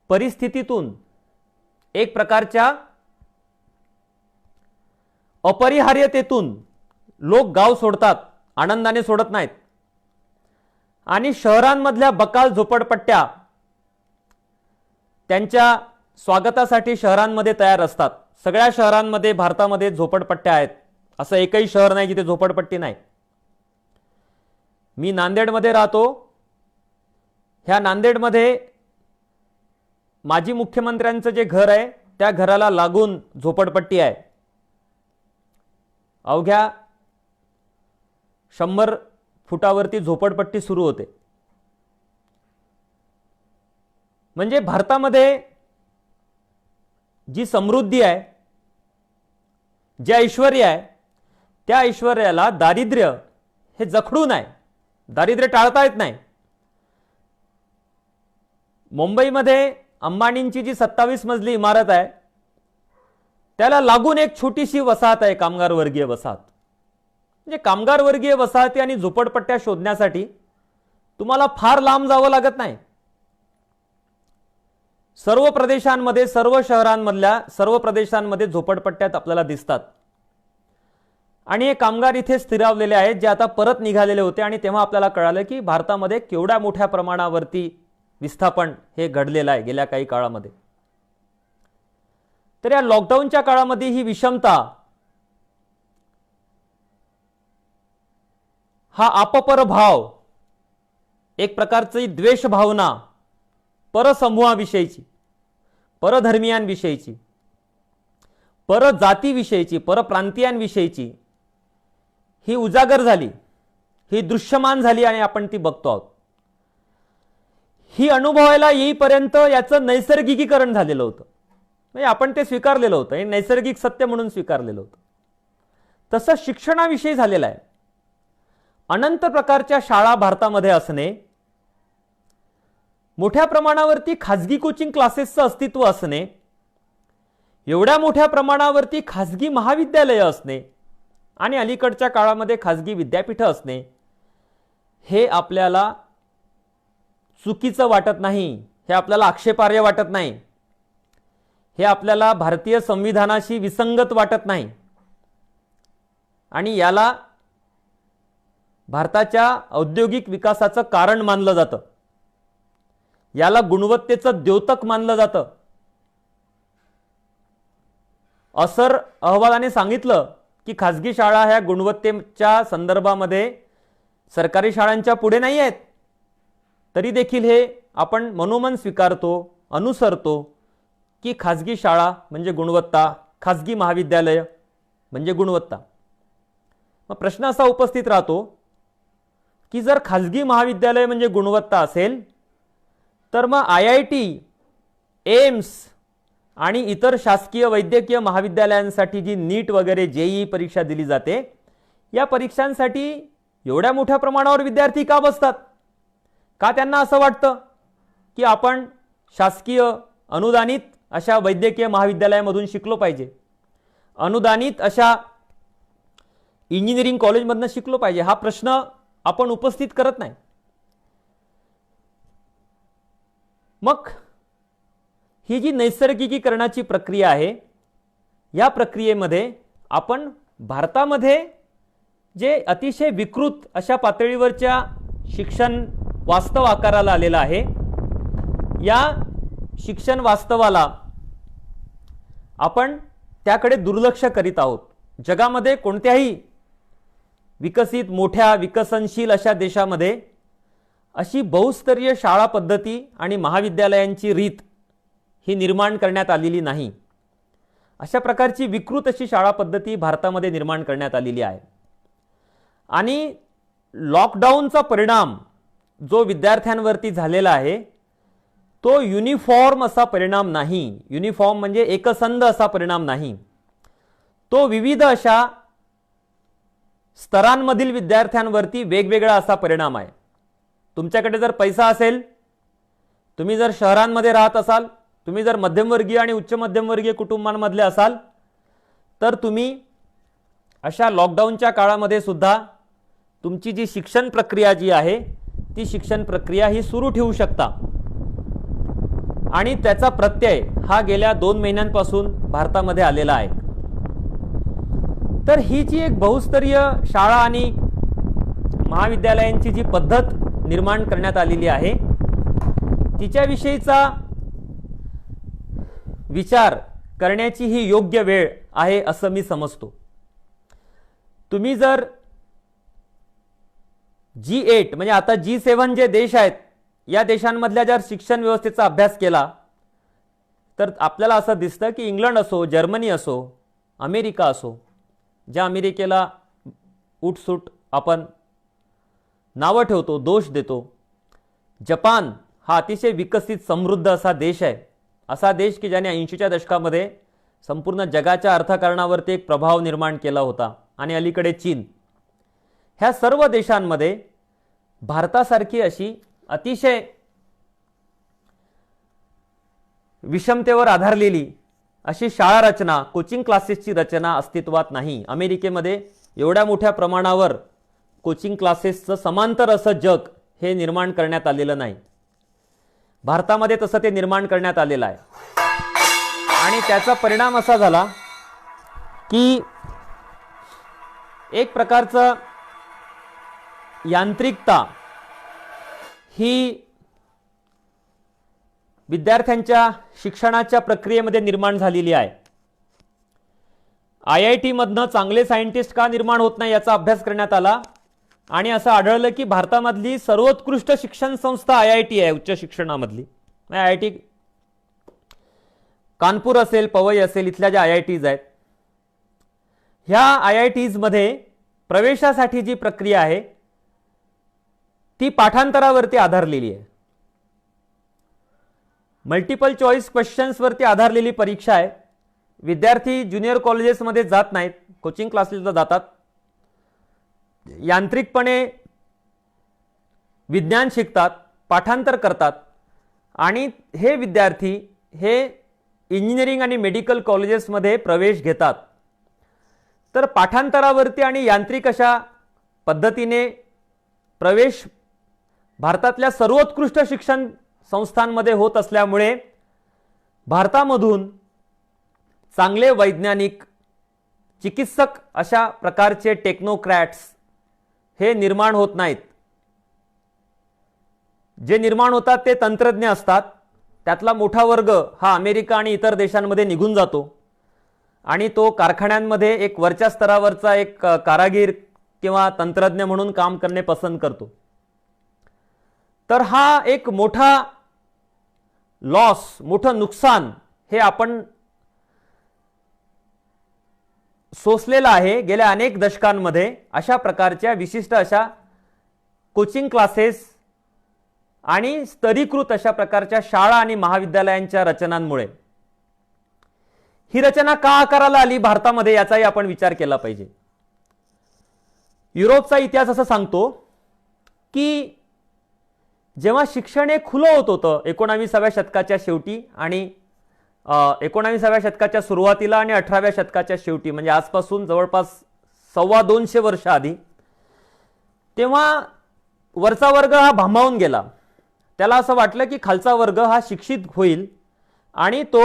परिस्थितीतून, एक प्रकारच्या अपरिहार्यतेतून लोक गाव सोडतात, आनंदाने सोडत नाहीत आणि शहरांमधल्या बकाल झोपडपट्ट्या त्यांच्या स्वागतासाठी शहरांमध्ये तयार असतात. सगळ्या शहरांमध्ये भारतामध्ये झोपडपट्ट्या आहेत. असं एकही शहर नाही जिथे झोपडपट्टी नाही. मी नांदेडमध्ये राहतो. ह्या नांदेडमध्ये माजी मुख्यमंत्र्यांचं जे घर आहे त्या घराला लागून झोपडपट्टी आहे. अवघ्या 100 फुटावरती झोपडपट्टी सुरू होते. म्हणजे भारतामध्ये जी समृद्धी आहे, जे ऐश्वर्य आहे, त्या ऐश्वर्याला दारिद्र्य हे जखडून आहे. दारिद्र्य टाळता येत नाही. मुंबईमध्ये अंबानींची जी 27 मजली इमारत आहे त्याला लागून एक छोटीशी वसाहत आहे, कामगार वर्गीय वसाहत. म्हणजे कामगार वर्गीय वसाहती आणि झोपडपट्ट्या शोधण्यासाठी तुम्हाला फार लांब जावं लागत नाही. सर्व प्रदेशांमध्ये, सर्व शहरांमधल्या सर्व प्रदेशांमध्ये झोपडपट्ट्यात आपल्याला दिसतात. आणि हे कामगार इथे स्थिरावलेले आहेत, जे आता परत निघालेले होते. आणि तेव्हा आपल्याला कळालं की भारतामध्ये केवढ्या मोठ्या प्रमाणावरती विस्थापन हे घडलेलं आहे गेल्या काही काळामध्ये. तर या लॉकडाऊनच्या काळामध्ये ही विषमता, हा अपपर भाव, एक प्रकारची द्वेष भावना परसमूहाविषयीची, परधर्मीयांविषयीची, परजातीविषयीची, परप्रांतीयांविषयीची ही उजागर झाली, ही दृश्यमान झाली आणि आपण ती बघतो आहोत. ही अनुभवायला येईपर्यंत याचं नैसर्गिकीकरण झालेलं होतं. म्हणजे आपण ते स्वीकारलेलं होतं, हे नैसर्गिक सत्य म्हणून स्वीकारलेलं होतं. तसं शिक्षणाविषयी झालेलं आहे. अनंत प्रकारच्या शाळा भारतामध्ये असणे, मोठ्या प्रमाणावरती खाजगी कोचिंग क्लासेसचं अस्तित्व असणे, एवढ्या मोठ्या प्रमाणावरती खाजगी महाविद्यालय असणे, आणि अलीकडच्या काळामध्ये खाजगी विद्यापीठं असणे हे आपल्याला चुकीचं वाटत नाही, हे आपल्याला आक्षेपार्ह वाटत नाही, हे आपल्याला भारतीय संविधानाशी विसंगत वाटत नाही आणि याला भारताच्या औद्योगिक विकासाचं कारण मानलं जातं, याला गुणवत्तेचं द्योतक मानलं जातं. असर अहवालाने सांगितलं की खाजगी शाळा ह्या गुणवत्तेच्या संदर्भामध्ये सरकारी शाळांच्या पुढे नाही आहेत. तरी देखील हे आपण मनोमन स्वीकारतो, अनुसरतो की खाजगी शाळा म्हणजे गुणवत्ता, खाजगी महाविद्यालय म्हणजे गुणवत्ता. मग प्रश्न असा उपस्थित राहतो की जर खाजगी महाविद्यालय म्हणजे गुणवत्ता असेल तर मग IIT, एम्स आणि इतर शासकीय वैद्यकीय महाविद्यालयांसाठी जी नीट वगैरे JEE परीक्षा दिली जाते, या परीक्षांसाठी एवढ्या मोठ्या प्रमाणावर विद्यार्थी का बसतात? का त्यांना असं वाटतं की आपण शासकीय अनुदानित अशा वैद्यकीय महाविद्यालयामधून शिकलो पाहिजे, अनुदानित अशा इंजिनिअरिंग कॉलेजमधून शिकलो पाहिजे? हा प्रश्न आपण उपस्थित करत नाही. मग ही जी नैसर्गिकीकरणाची प्रक्रिया आहे, या प्रक्रियेमध्ये आपण भारतामध्ये जे अतिशय विकृत अशा पातळीवरच्या शिक्षण वास्तव आकाराला आलेलं आहे, या शिक्षण वास्तवाला आपण त्याकडे दुर्लक्ष करीत आहोत. जगामध्ये कोणत्याही विकसित मोठ्या विकसनशील अशा देशामध्ये अशी बहुस्तरीय शाळा पद्धती आणि महाविद्यालयांची रीत ही निर्माण करण्यात आलेली नाही. अशा प्रकारची विकृत अशी शाळा पद्धती भारतामध्ये निर्माण करण्यात आलेली आहे. आणि लॉकडाऊनचा परिणाम जो विद्यार्थ्यांवरती झालेला आहे तो युनिफॉर्म असा परिणाम नाही, युनिफॉर्म म्हणजे एकसंध असा परिणाम नाही, तो विविध अशा स्तरांमधील विद्यार्थ्यांवरती वेगवेगळा असा परिणाम आहे. तुमच्याकडे जर पैसा असेल, तुम्ही जर शहरांमध्ये राहत असाल, तुम्ही जर मध्यमवर्गीय आणि उच्च मध्यमवर्गीय कुटुंबांमधले असाल तर तुम्ही अशा लॉकडाऊनच्या काळामध्ये सुद्धा तुमची जी शिक्षण प्रक्रिया जी आहे ती शिक्षण प्रक्रिया ही सुरू ठेवू शकता. आणि त्याचा प्रत्यय हा गेल्या 2 महिन्यांपासून भारतामध्ये आलेला आहे. तर ही जी एक बहुस्तरीय शाळा आणि महाविद्यालयांची जी पद्धत निर्माण करण्यात आलेली आहे तिच्याविषयीचा विचार करण्याची ही योग्य वेळ आहे असं मी समजतो. तुम्ही जर G8 म्हणजे आता G7 जे देश आहेत या देशांमधल्या जर शिक्षण व्यवस्थेचा अभ्यास केला तर आपल्याला असं दिसतं की इंग्लंड असो, जर्मनी असो, अमेरिका असो, ज्या अमेरिकेला उठसूट आपण नावं ठेवतो, दोष देतो, जपान हा अतिशय विकसित समृद्ध असा देश आहे, असा देश की ज्याने 80च्या दशकामध्ये संपूर्ण जगाच्या अर्थकारणावरती एक प्रभाव निर्माण केला होता. आणि अलीकडे चीन, ह्या सर्व देशांमध्ये भारतासारखी अशी अतिशय विषमतेवर आधारलेली अशी शाळा रचना, कोचिंग क्लासेसची रचना अस्तित्वात नाही. अमेरिकेमध्ये एवढ्या मोठ्या प्रमाणावर कोचिंग क्लासेसचं समांतर असं जग हे निर्माण करण्यात आलेलं नाही. भारतामध्ये तसं ते निर्माण करण्यात आलेलं आहे. आणि त्याचा परिणाम असा झाला की एक प्रकारचं यांत्रिकता ही विद्यार्थ्यांच्या शिक्षणाच्या प्रक्रियेमध्ये निर्माण झालेली आहे. IIT मधनं चांगले सायंटिस्ट का निर्माण होत नाही याचा अभ्यास करण्यात आला आणि असं आढळलं की भारतामधली सर्वोत्कृष्ट शिक्षण संस्था IIT आहे. उच्च शिक्षणामधली IIT कानपूर असेल, पवई असेल, इथल्या ज्या IITs आहेत, ह्या IITs मध्ये प्रवेशासाठी जी प्रक्रिया आहे ती पाठांतरावरती आधारलेली आहे. मल्टिपल चॉईस क्वेश्चन्सवरती आधारलेली परीक्षा आहे. विद्यार्थी ज्युनियर कॉलेजेसमध्ये जात नाहीत, कोचिंग क्लासेसला जातात, यांत्रिकपणे विज्ञान शिकतात, पाठांतर करतात आणि हे विद्यार्थी हे इंजिनिअरिंग आणि मेडिकल कॉलेजेसमध्ये प्रवेश घेतात. तर पाठांतरावरती आणि यांत्रिक अशा पद्धतीने प्रवेश भारतातल्या सर्वोत्कृष्ट शिक्षण संस्थांमध्ये होत असल्यामुळे भारतामधून चांगले वैज्ञानिक, चिकित्सक अशा प्रकारचे टेक्नोक्रॅट्स हे निर्माण होत नाहीत. जे निर्माण होतात ते तंत्रज्ञ असतात. त्यातला मोठा वर्ग हा अमेरिका आणि इतर देशांमध्ये निघून जातो आणि तो कारखान्यांमध्ये एक वरच्या स्तरावरचा एक कारागीर किंवा तंत्रज्ञ म्हणून काम करणे पसंत करतो. तर हा एक मोठा लॉस, मोठं नुकसान हे आपण सोसलेलं आहे गेल्या अनेक दशकांमध्ये. अशा प्रकारच्या विशिष्ट अशा कोचिंग क्लासेस आणि स्तरीकृत अशा प्रकारच्या शाळा आणि महाविद्यालयांच्या रचनांमुळे. ही रचना का आकाराला आली भारतामध्ये याचाही आपण विचार केला पाहिजे. युरोपचा इतिहास असं सांगतो की जेव्हा शिक्षण हे खुलं होत होतं 19व्या शतकाच्या शेवटी आणि 19व्या शतकाच्या सुरुवातीला आणि 18व्या शतकाच्या शेवटी, म्हणजे आजपासून जवळपास 250 वर्ष आधी, तेव्हा वरचा वर्ग हा भांबावून गेला. त्याला असं वाटलं की खालचा वर्ग हा शिक्षित होईल आणि तो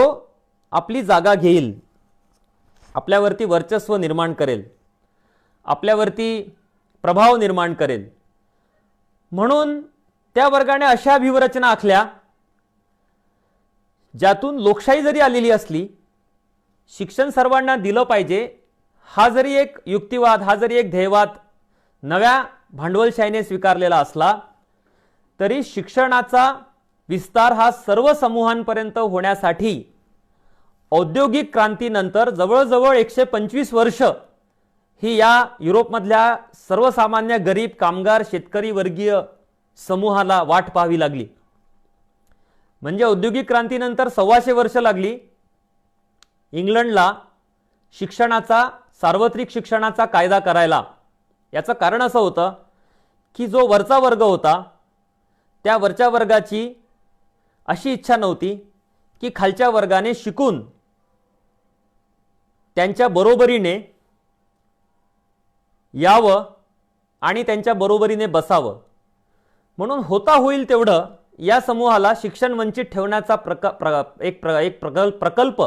आपली जागा घेईल, आपल्यावरती वर्चस्व निर्माण करेल, आपल्यावरती प्रभाव निर्माण करेल. म्हणून त्या वर्गाने अशा व्यूहरचना आखल्या ज्यातून लोकशाही जरी आलेली असली, शिक्षण सर्वांना दिलं पाहिजे हा जरी एक युक्तिवाद, हा जरी एक ध्येयवाद नव्या भांडवलशाहीने स्वीकारलेला असला, तरी शिक्षणाचा विस्तार हा सर्व समूहांपर्यंत होण्यासाठी औद्योगिक क्रांतीनंतर जवळजवळ 125 वर्ष ही या युरोपमधल्या सर्वसामान्य गरीब, कामगार, शेतकरी वर्गीय समूहाला वाट पाहावी लागली. म्हणजे औद्योगिक क्रांतीनंतर 125 वर्ष लागली इंग्लंडला शिक्षणाचा, सार्वत्रिक शिक्षणाचा कायदा करायला. याचं कारण असं होतं की जो वरचा वर्ग होता त्या वरच्या वर्गाची अशी इच्छा नव्हती की खालच्या वर्गाने शिकून त्यांच्या बरोबरीने यावं आणि त्यांच्या बरोबरीने बसावं. म्हणून होता होईल तेवढं या समूहाला शिक्षण वंचित ठेवण्याचा प्रकल्प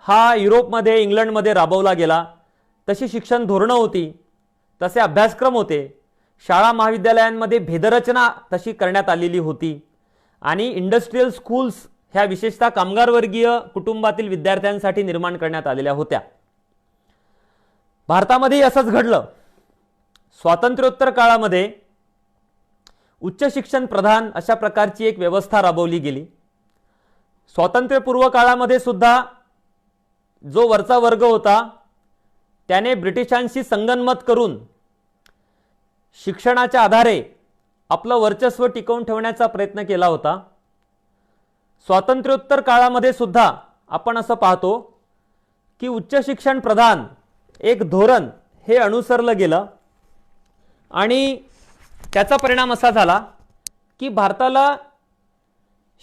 हा युरोपमध्ये, इंग्लंडमध्ये राबवला गेला. तशी शिक्षण धोरणं होती, तसे अभ्यासक्रम होते, शाळा महाविद्यालयांमध्ये भेदरचना तशी करण्यात आलेली होती आणि इंडस्ट्रियल स्कूल्स ह्या विशेषतः कामगारवर्गीय कुटुंबातील विद्यार्थ्यांसाठी निर्माण करण्यात आलेल्या होत्या. भारतामध्ये असंच घडलं. स्वातंत्र्योत्तर काळामध्ये उच्च शिक्षण प्रधान अशा प्रकारची एक व्यवस्था राबवली गेली. स्वातंत्र्यपूर्व काळामध्ये सुद्धा जो वरचा वर्ग होता त्याने ब्रिटिशांशी संगनमत करून शिक्षणाच्या आधारे आपलं वर्चस्व टिकवून ठेवण्याचा प्रयत्न केला होता. स्वातंत्र्योत्तर काळामध्ये सुद्धा आपण असं पाहतो की उच्च शिक्षण प्रधान एक धोरण हे अनुसरलं गेलं आणि त्याचा परिणाम असा झाला की भारताला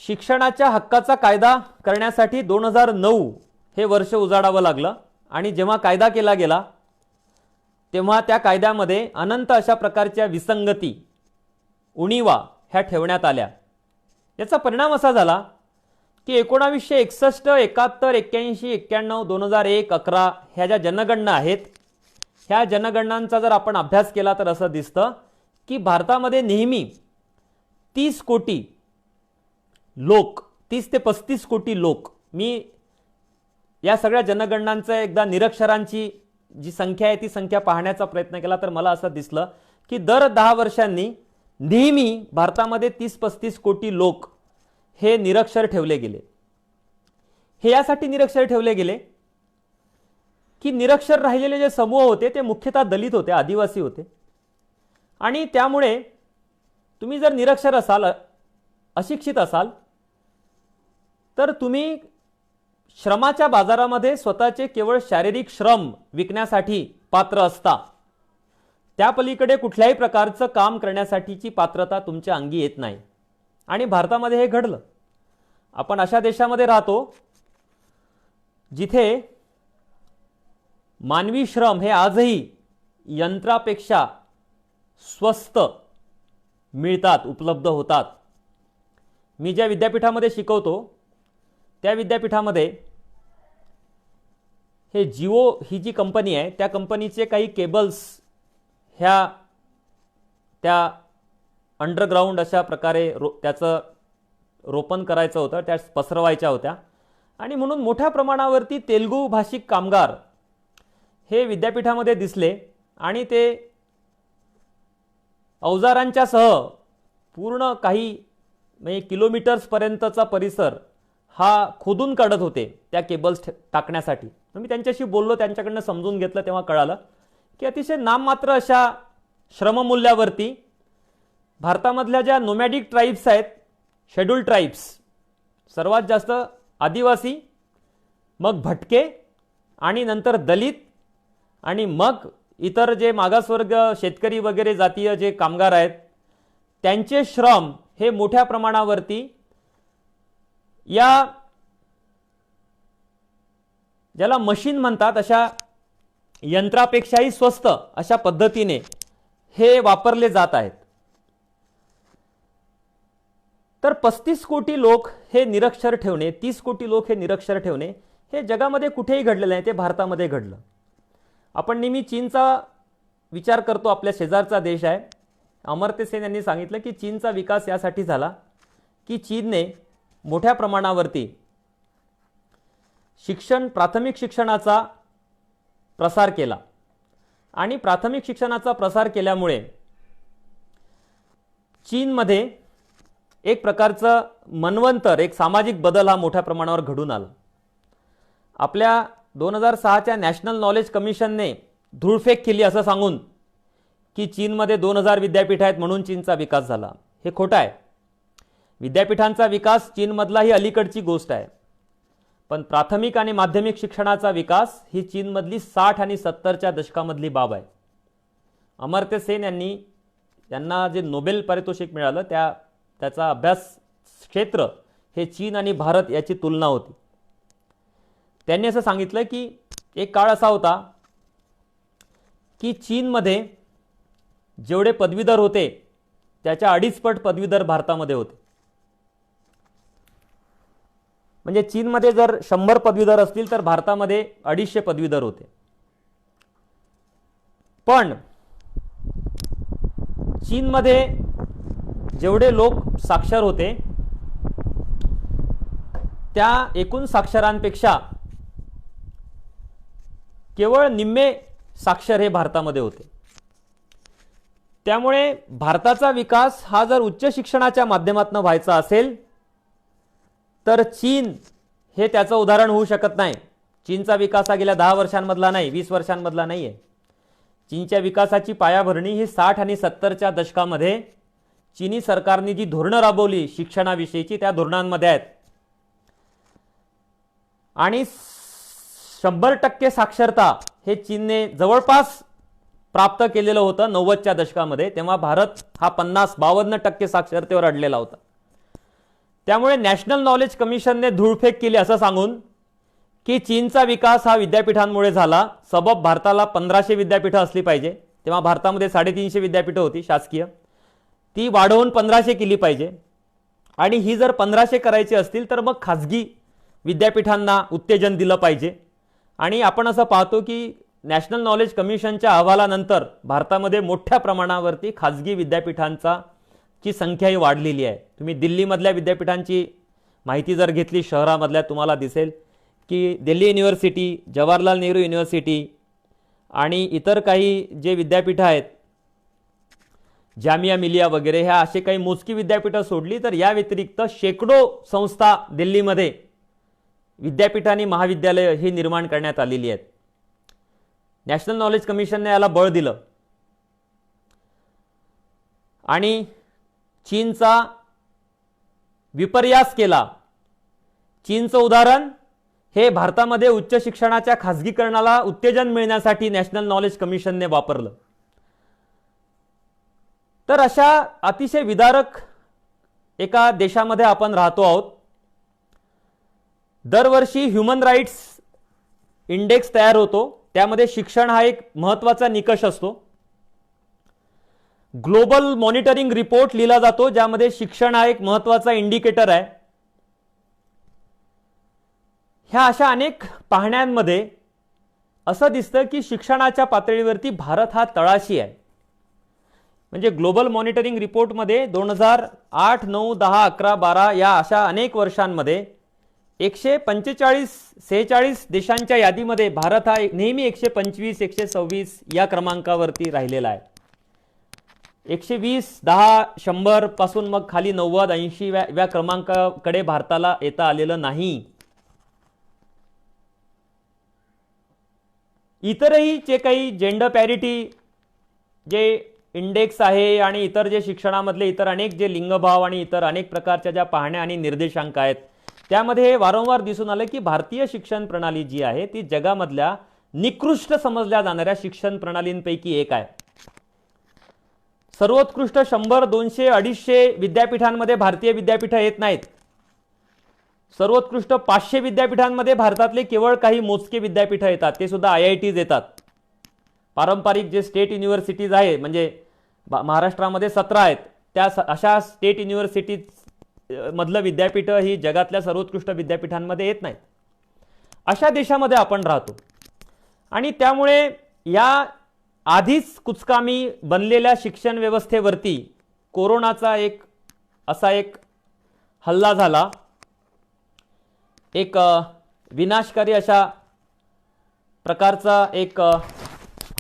शिक्षणाच्या हक्काचा कायदा करण्यासाठी 2009 हे वर्ष उजाडावं लागलं. आणि जेव्हा कायदा केला गेला तेव्हा त्या कायद्यामध्ये अनंत अशा प्रकारच्या विसंगती, उणीवा ह्या ठेवण्यात आल्या. याचा परिणाम असा झाला की 1961, 71, 81, 91, 2001, 11 ह्या ज्या जनगणना आहेत, ह्या जनगणनांचा जर आपण अभ्यास केला तर असं दिसतं की भारतामध्ये नेहमी 30 कोटी लोक, 30 ते 35 कोटी लोक, मी या सगळ्या जनगणनांचं एकदा निरक्षरांची जी संख्या आहे ती संख्या पाहण्याचा प्रयत्न केला तर मला असं दिसलं की दर 10 वर्षांनी नेहमी भारतामध्ये 30-35 कोटी लोक हे निरक्षर ठेवले गेले. हे यासाठी निरक्षर ठेवले गेले की निरक्षर राहिलेले जे समूह होते ते मुख्यतः दलित होते, आदिवासी होते. आणि त्यामुळे तुम्ही जर निरक्षर असाल, अशिक्षित असाल, तर तुम्ही श्रमाच्या बाजारामध्ये स्वतःचे केवळ शारीरिक श्रम विकण्यासाठी पात्र असता. त्या पलीकडे कुठल्याही प्रकारचं काम करण्यासाठीची पात्रता तुमच्या अंगी येत नाही. आणि भारतामध्ये हे घडलं. आपण अशा देशामध्ये राहतो जिथे मानवी श्रम हे आजही यंत्रापेक्षा स्वस्त मिळतात, उपलब्ध होतात. मी ज्या विद्यापीठामध्ये शिकवतो त्या विद्यापीठामध्ये हे जिओ ही जी कंपनी आहे त्या कंपनीचे काही केबल्स ह्या त्या अंडरग्राऊंड अशा प्रकारे त्याचं रोपण करायचं होतं, त्या पसरवायच्या होत्या आणि म्हणून मोठ्या प्रमाणावरती तेलुगू भाषिक कामगार हे विद्यापीठामध्ये दिसले आणि ते अवजारांच्या सह पूर्ण काही म्हणजे किलोमीटर्सपर्यंतचा परिसर हा खोदून काढत होते त्या केबल्स टाकण्यासाठी. मी त्यांच्याशी बोललो, त्यांच्याकडनं समजून घेतलं, तेव्हा कळालं की अतिशय नाममात्र अशा श्रममूल्यावरती भारतामधल्या ज्या नोमॅडिक ट्राईब्स आहेत, शेड्यूल्ड ट्राईब्स, सर्वात जास्त आदिवासी, मग भटके आणि नंतर दलित आणि मग इतर जे मागासवर्ग शेतकरी वगैरे जातीय जे कामगार आहेत त्यांचे श्रम हे मोठ्या प्रमाणावरती या ज्याला मशीन म्हणतात अशा यंत्रापेक्षाही स्वस्त अशा पद्धतीने हे वापरले जात आहेत. तर 35 कोटी लोक हे निरक्षर ठेवणे, 30 कोटी लोक हे निरक्षर ठेवणे हे जगामध्ये कुठेही घडलेलं नाही, ते भारतामध्ये घडलं. आपण नेहमी चीनचा विचार करतो, आपल्या शेजारचा देश आहे. अमर्त्य सेन यांनी सांगितलं की चीनचा विकास यासाठी झाला की चीनने मोठ्या प्रमाणावरती प्राथमिक शिक्षणाचा प्रसार केला आणि प्राथमिक शिक्षणाचा प्रसार केल्यामुळे चीनमध्ये एक प्रकारचं मनवंतर, एक सामाजिक बदल हा मोठ्या प्रमाणावर घडून आला. आपल्या 2006च्या नॅशनल नॉलेज कमिशनने धूळफेक केली असं सांगून की चीनमध्ये 2000 विद्यापीठ आहेत म्हणून चीनचा विकास झाला. हे खोटं आहे. विद्यापीठांचा विकास चीनमधला ही अलीकडची गोष्ट आहे, पण प्राथमिक आणि माध्यमिक शिक्षणाचा विकास ही चीनमधली 60 आणि 70च्या दशकामधली बाब आहे. अमर्त्य सेन यांना जे नोबेल पारितोषिक मिळालं त्याचा अभ्यास क्षेत्र हे चीन आणि भारत याची तुलना होती. त्यांनी असं सांगितलं की एक काळ असा होता की चीनमध्ये जेवढे पदवीधर होते त्याच्या 2.5 पट पदवीधर भारतामध्ये होते. म्हणजे चीनमध्ये जर 100 पदवीधर असतील तर भारतामध्ये 250 पदवीधर होते. पण चीनमध्ये जेवढे लोक साक्षर होते त्या एकूण साक्षरांपेक्षा केवळ निम्मे साक्षर हे भारतामध्ये होते. त्यामुळे भारताचा विकास हा जर उच्च शिक्षणाच्या माध्यमातून व्हायचा असेल तर चीन हे त्याचं उदाहरण होऊ शकत नाही. चीनचा विकास हा गेल्या 10 वर्षांमधला नाही, 20 वर्षांमधला नाही आहे. चीनच्या विकासाची पायाभरणी ही 60 आणि 70च्या दशकामध्ये चीनी सरकारने जी धोरणं राबवली शिक्षणाविषयीची त्या धोरणांमध्ये आहेत. आणि 100% साक्षरता हे चीनने जवळपास प्राप्त केलेलं होतं 90च्या दशकामध्ये. तेव्हा भारत हा 52% साक्षरतेवर अडलेला होता. त्यामुळे नॅशनल नॉलेज कमिशनने धूळफेक केली असं सांगून की चीनचा विकास हा विद्यापीठांमुळे झाला. सबब भारताला 1500 विद्यापीठं असली पाहिजे. तेव्हा भारतामध्ये 350 विद्यापीठं होती शासकीय, ती वाढवून 1500 केली पाहिजे. आणि ही जर 1500 करायची असतील तर मग खाजगी विद्यापीठांना उत्तेजन दिलं पाहिजे. आणि आपण असं पाहतो की नॅशनल नॉलेज कमिशनच्या अहवालानंतर भारतामध्ये मोठ्या प्रमाणावरती खाजगी विद्यापीठांची संख्याही वाढलेली आहे. तुम्ही दिल्लीमधल्या विद्यापीठांची माहिती जर घेतली शहरामधल्या तुम्हाला दिसेल की दिल्ली युनिव्हर्सिटी, जवाहरलाल नेहरू युनिव्हर्सिटी आणि इतर काही जे विद्यापीठं आहेत, जामिया मिलिया वगैरे, ह्या असे काही मोजकी विद्यापीठं सोडली तर या व्यतिरिक्त शेकडो संस्था दिल्लीमध्ये विद्यापीठ आणि महाविद्यालय ही निर्माण करण्यात आलेली आहेत. नॅशनल नॉलेज कमिशनने याला बळ दिलं आणि चीनचा विपर्यास केला. चीनचं उदाहरण हे भारतामध्ये उच्च शिक्षणाच्या खाजगीकरणाला उत्तेजन मिळण्यासाठी नॅशनल नॉलेज कमिशनने वापरलं. तर अशा अतिशय विदारक एका देशामध्ये आपण राहतो आहोत. दरवर्षी ह्युमन राईट्स इंडेक्स तयार होतो त्यामध्ये शिक्षण हा एक महत्त्वाचा निकष असतो. ग्लोबल मॉनिटरिंग रिपोर्ट लिहिला जातो, ज्यामध्ये शिक्षण हा एक महत्त्वाचा इंडिकेटर आहे. ह्या अशा अनेक पाहण्यांमध्ये असं दिसतं की शिक्षणाच्या पातळीवरती भारत हा तळाशी आहे. म्हणजे ग्लोबल मॉनिटरिंग रिपोर्टमध्ये 2008, 9, 10, 11, 12 या अशा अनेक वर्षांमध्ये 145-46 देशांच्या यादीमध्ये भारत हा नेहमी 125, 126 या क्रमांकावरती राहिलेला आहे. 120, 10, 100 पासून मग खाली 90, 80 या क्रमांकाकडे भारताला येता आलेलं नाही. इतरही जे काही जेंडर पॅरिटी जे इंडेक्स आहे आणि इतर जे शिक्षणामधले इतर अनेक जे लिंगभाव आणि इतर अनेक प्रकारच्या ज्या पाहण्या आणि निर्देशांक आहेत, त्यामध्ये हे वारंवार दिसून आलं की भारतीय शिक्षण प्रणाली जी आहे ती जगामधल्या निकृष्ट समजल्या जाणाऱ्या शिक्षण प्रणालींपैकी एक आहे. सर्वोत्कृष्ट 100, 200, 250 विद्यापीठांमध्ये भारतीय विद्यापीठं येत नाहीत. सर्वोत्कृष्ट 500 विद्यापीठांमध्ये भारतातले केवळ काही मोजके विद्यापीठं येतात, ते सुद्धा IITs येतात. पारंपरिक जे स्टेट युनिव्हर्सिटीज आहे, म्हणजे महाराष्ट्रामध्ये 17 आहेत, त्या अशा स्टेट युनिव्हर्सिटीज मधलं विद्यापीठ ही जगातल्या सर्वोत्कृष्ट विद्यापीठांमध्ये येत नाहीत. अशा देशामध्ये आपण राहतो आणि त्यामुळे या आधीच कुचकामी बनलेल्या शिक्षण व्यवस्थेवरती कोरोनाचा असा एक हल्ला झाला. एक विनाशकारी अशा प्रकारचा एक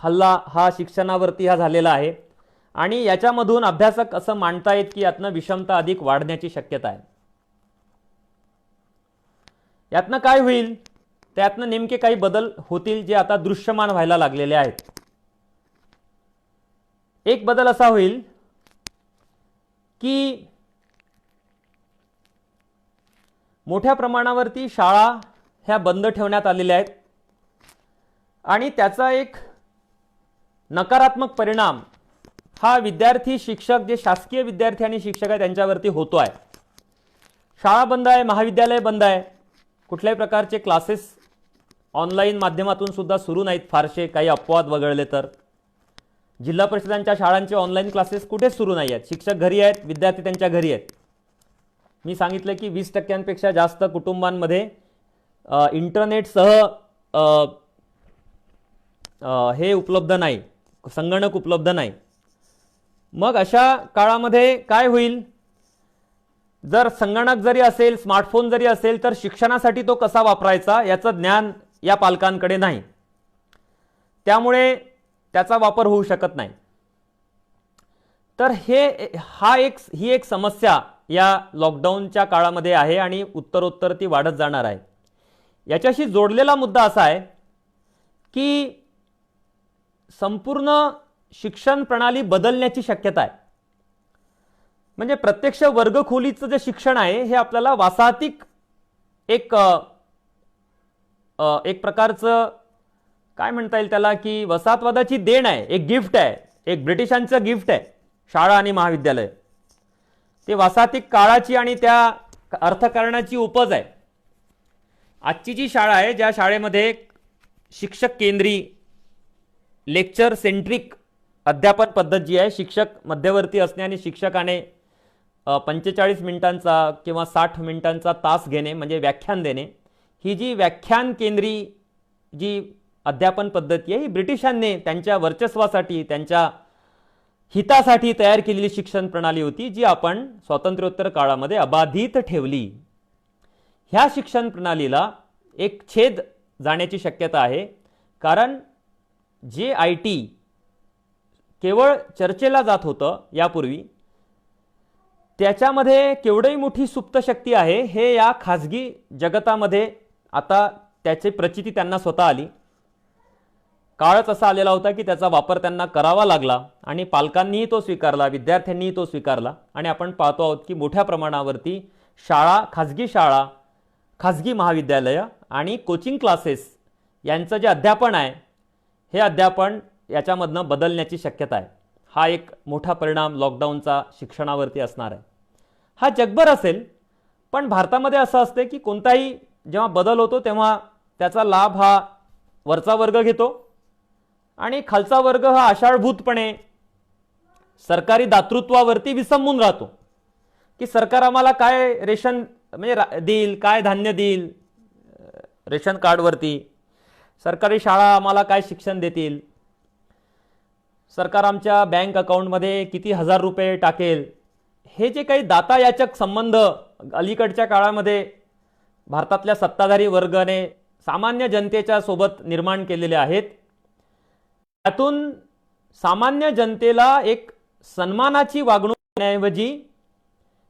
हल्ला हा शिक्षणावरती झालेला आहे आणि याच्यामधून अभ्यासक असं मानतायत की यातनं विषमता अधिक वाढण्याची शक्यता आहे. यातनं काय होईल, त्यातनं नेमके काही बदल होतील जे आता दृश्यमान व्हायला लागलेले आहेत. एक बदल असा होईल की मोठ्या प्रमाणावरती शाळा ह्या बंद ठेवण्यात आलेल्या आहेत आणि त्याचा एक नकारात्मक परिणाम हा विद्यार्थी, शिक्षक, जे शासकीय विद्यार्थी आणि शिक्षक आहेत त्यांच्यावरती होतो आहे. शाळा बंद आहे, महाविद्यालय बंद आहे, कुठल्याही प्रकारचे क्लासेस ऑनलाईन माध्यमातून सुद्धा सुरू नाहीत. फारसे काही अपवाद वगळले तर जिल्हा परिषदांच्या शाळांचे ऑनलाईन क्लासेस कुठेच सुरू नाही आहेत. शिक्षक घरी आहेत, विद्यार्थी त्यांच्या घरी आहेत. मी सांगितलं की 20% जास्त कुटुंबांमध्ये इंटरनेटसह हे उपलब्ध नाही, संगणक उपलब्ध नाही. मग अशा काळामध्ये काय होईल, जर संगणक जरी असेल, स्मार्टफोन जरी असेल, तर शिक्षणासाठी तो कसा वापरायचा याचं ज्ञान या पालकांकडे नाही, त्यामुळे त्याचा वापर होऊ शकत नाही. तर ही एक समस्या या लॉकडाऊनच्या काळामध्ये आहे आणि उत्तरोत्तर ती वाढत जाणार आहे. याच्याशी जोडलेला मुद्दा असा आहे की संपूर्ण शिक्षण प्रणाली बदलण्याची शक्यता आहे. म्हणजे प्रत्यक्ष वर्गखोलीचं जे शिक्षण आहे हे आपल्याला वासाहतिक एक प्रकारचं काय म्हणता येईल त्याला, की वसाहतवादाची देण आहे, एक गिफ्ट आहे, एक ब्रिटिशांचं गिफ्ट आहे शाळा आणि महाविद्यालय. ते वासाहतिक काळाची आणि त्या अर्थकारणाची उपज आहे. आजची जी शाळा आहे, ज्या शाळेमध्ये शिक्षक केंद्री लेक्चर सेंट्रिक अध्यापन पद्धत जी आहे, शिक्षक मध्यवर्ती असणे आणि शिक्षकाने 45 मिनिटांचा किंवा 60 मिनिटांचा तास घेणे म्हणजे व्याख्यान देणे, ही जी व्याख्यान केंद्री जी अध्यापन पद्धती आहे ही ब्रिटिशांनी त्यांच्या वर्चस्वासाठी, त्यांच्या हितासाठी तयार केलेली शिक्षण प्रणाली होती, जी आपण स्वातंत्र्योत्तर काळामध्ये अबाधित ठेवली. ह्या शिक्षण प्रणालीला एक छेद जाण्याची शक्यता आहे, कारण जे IT केवळ चर्चेला जात होतं यापूर्वी, त्याच्यामध्ये केवढी मोठी सुप्त शक्ती आहे हे या खाजगी जगतामध्ये आता त्याची प्रचिती त्यांना स्वतः आली. काळच असा आलेला होता की त्याचा वापर त्यांना करावा लागला आणि पालकांनीही तो स्वीकारला, विद्यार्थ्यांनीही तो स्वीकारला आणि आपण पाहतो आहोत की मोठ्या प्रमाणावरती शाळा, खाजगी महाविद्यालय आणि कोचिंग क्लासेस यांचं जे अध्यापन आहे हे अध्यापन याच्यामधनं बदलण्याची शक्यता आहे. हा एक मोठा परिणाम लॉकडाऊनचा शिक्षणावरती असणार आहे. हा जगभर असेल, पण भारतामध्ये असं असते की कोणताही जेव्हा बदल होतो तेव्हा त्याचा लाभ हा वरचा वर्ग घेतो आणि खालचा वर्ग हा आषाढभूतपणे सरकारी दातृत्वावरती विसंबून राहतो की सरकार आम्हाला काय रेशन म्हणजे देईल, काय धान्य देईल रेशन कार्डवरती, सरकारी शाळा आम्हाला काय शिक्षण देतील, सरकार आमच्या बँक अकाउंटमध्ये किती हजार रुपये टाकेल. हे जे काही दाता याचक संबंध अलीकडच्या काळामध्ये भारतातल्या सत्ताधारी वर्गाने सामान्य जनतेच्या सोबत निर्माण केलेले आहेत, त्यातून सामान्य जनतेला एक सन्मानाची वागणूक देण्याऐवजी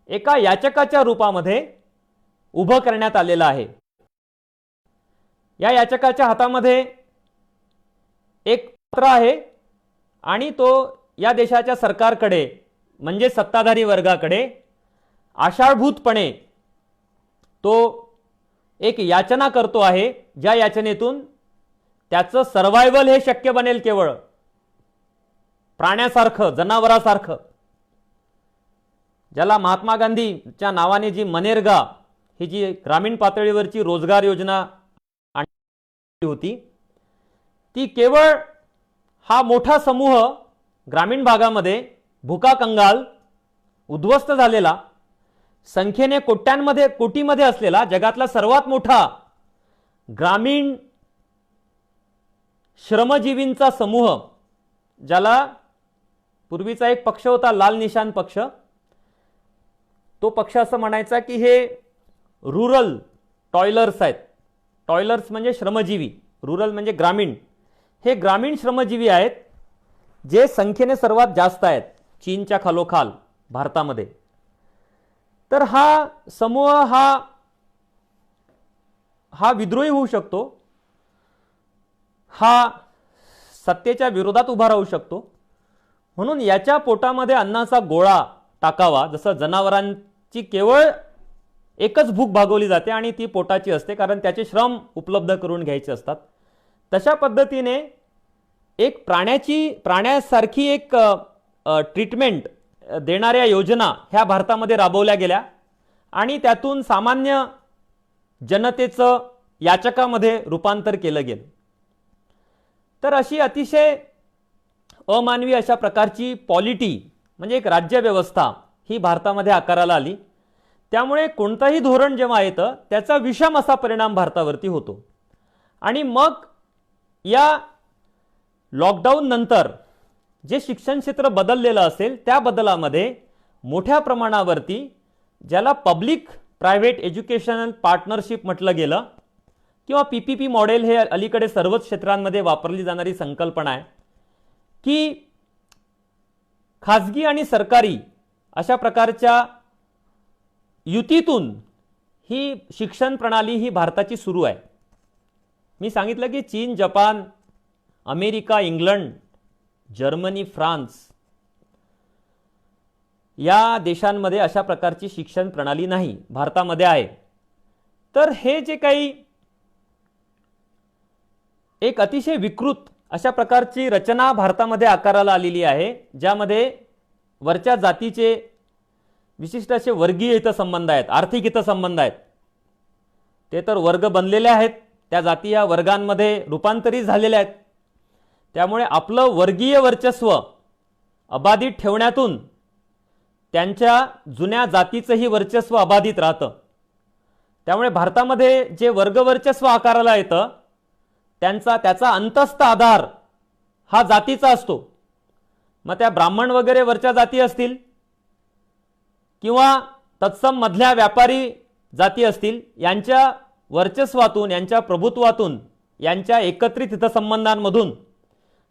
एका याचकाच्या रूपामध्ये उभं करण्यात आलेलं आहे. या याचकाच्या हातामध्ये एक पत्र आहे आणि तो या देशाच्या सरकारकडे म्हणजे सत्ताधारी वर्गाकडे आषाढभूतपणे तो एक याचना करतो आहे, ज्या याचनेतून त्याचं सर्व्हायव्हल हे शक्य बनेल केवळ प्राण्यासारखं, जनावरासारखं. ज्याला महात्मा गांधीच्या नावाने जी मनरेगा ही जी ग्रामीण पातळीवरची रोजगार योजना होती, ती केवळ हा मोठा समूह ग्रामीण भागामध्ये भुका कंगाल उद्ध्वस्त झालेला, संख्येने कोटीमध्ये असलेला जगातला सर्वात मोठा ग्रामीण श्रमजीवींचा समूह, ज्याला पूर्वीचा एक पक्ष होता लाल निशान पक्ष, तो पक्ष असं म्हणायचा की हे रुरल टॉयलर्स आहेत. टॉयलर्स म्हणजे श्रमजीवी, रुरल म्हणजे ग्रामीण. हे ग्रामीण श्रमजीवी आहेत जे संख्येने सर्वात जास्त आहेत चीनच्या खालोखाल भारतामध्ये. तर हा समूह हा विद्रोही होऊ शकतो, हा सत्तेच्या विरोधात उभा राहू शकतो. म्हणून याच्या पोटामध्ये अन्नाचा गोळा टाकावा. जसं जनावरांची केवळ एकच भूक भागवली जाते आणि ती पोटाची असते, कारण त्याचे श्रम उपलब्ध करून घ्यायचे असतात. तशा पद्धतीने एक प्राण्यासारखी एक ट्रीटमेंट देणाऱ्या योजना ह्या भारतामध्ये राबवल्या गेल्या आणि त्यातून सामान्य जनतेचं याचकामध्ये रूपांतर केलं गेलं. तर अशी अतिशय अमानवी अशा प्रकारची पॉलिटी म्हणजे एक राज्यव्यवस्था ही भारतामध्ये आकाराला आली. त्यामुळे कोणताही धोरण जेव्हा येतं त्याचा विषम असा परिणाम भारतावरती होतो. आणि मग या लॉकडाऊन नंतर जे शिक्षण क्षेत्र बदललेलं असेल त्या बदलामध्ये मोठ्या प्रमाणावरती ज्याला पब्लिक प्रायव्हेट एज्युकेशनल पार्टनरशिप म्हटलं गेलं किंवा PPP मॉडेल हे अलीकडे सर्वच क्षेत्रांमध्ये वापरली जाणारी संकल्पना आहे की खाजगी आणि सरकारी अशा प्रकारच्या युतीतून ही शिक्षण प्रणाली ही भारताची सुरू आहे. मी सांगितलं की चीन, Japan, America, England, Germany, France या देशांमध्ये अशा प्रकारची शिक्षण प्रणाली नाही, भारतामध्ये आहे. तर हे जे काही एक अतिशय विकृत अशा प्रकारची रचना भारतामध्ये आकाराला आलेली आहे, ज्यामध्ये वरच्या जातीचे विशिष्ट असे वर्गीय हितसंबंध आहेत, आर्थिक हितसंबंध आहेत. ते तर वर्ग बनलेले आहेत, त्या जाती या वर्गांमध्ये रूपांतरित झालेल्या आहेत. त्यामुळे आपलं वर्गीय वर्चस्व अबाधित ठेवण्यातून त्यांच्या जुन्या जातीचंही वर्चस्व अबाधित राहतं. त्यामुळे भारतामध्ये जे वर्गवर्चस्व आकाराला येतं त्याचा अंतस्थ आधार हा जातीचा असतो. मग त्या ब्राह्मण वगैरे वरच्या जाती असतील किंवा तत्सम मधल्या व्यापारी जाती असतील, यांच्या वर्चस्वातून, यांच्या प्रभुत्वातून, यांच्या एकत्रित हितसंबंधांमधून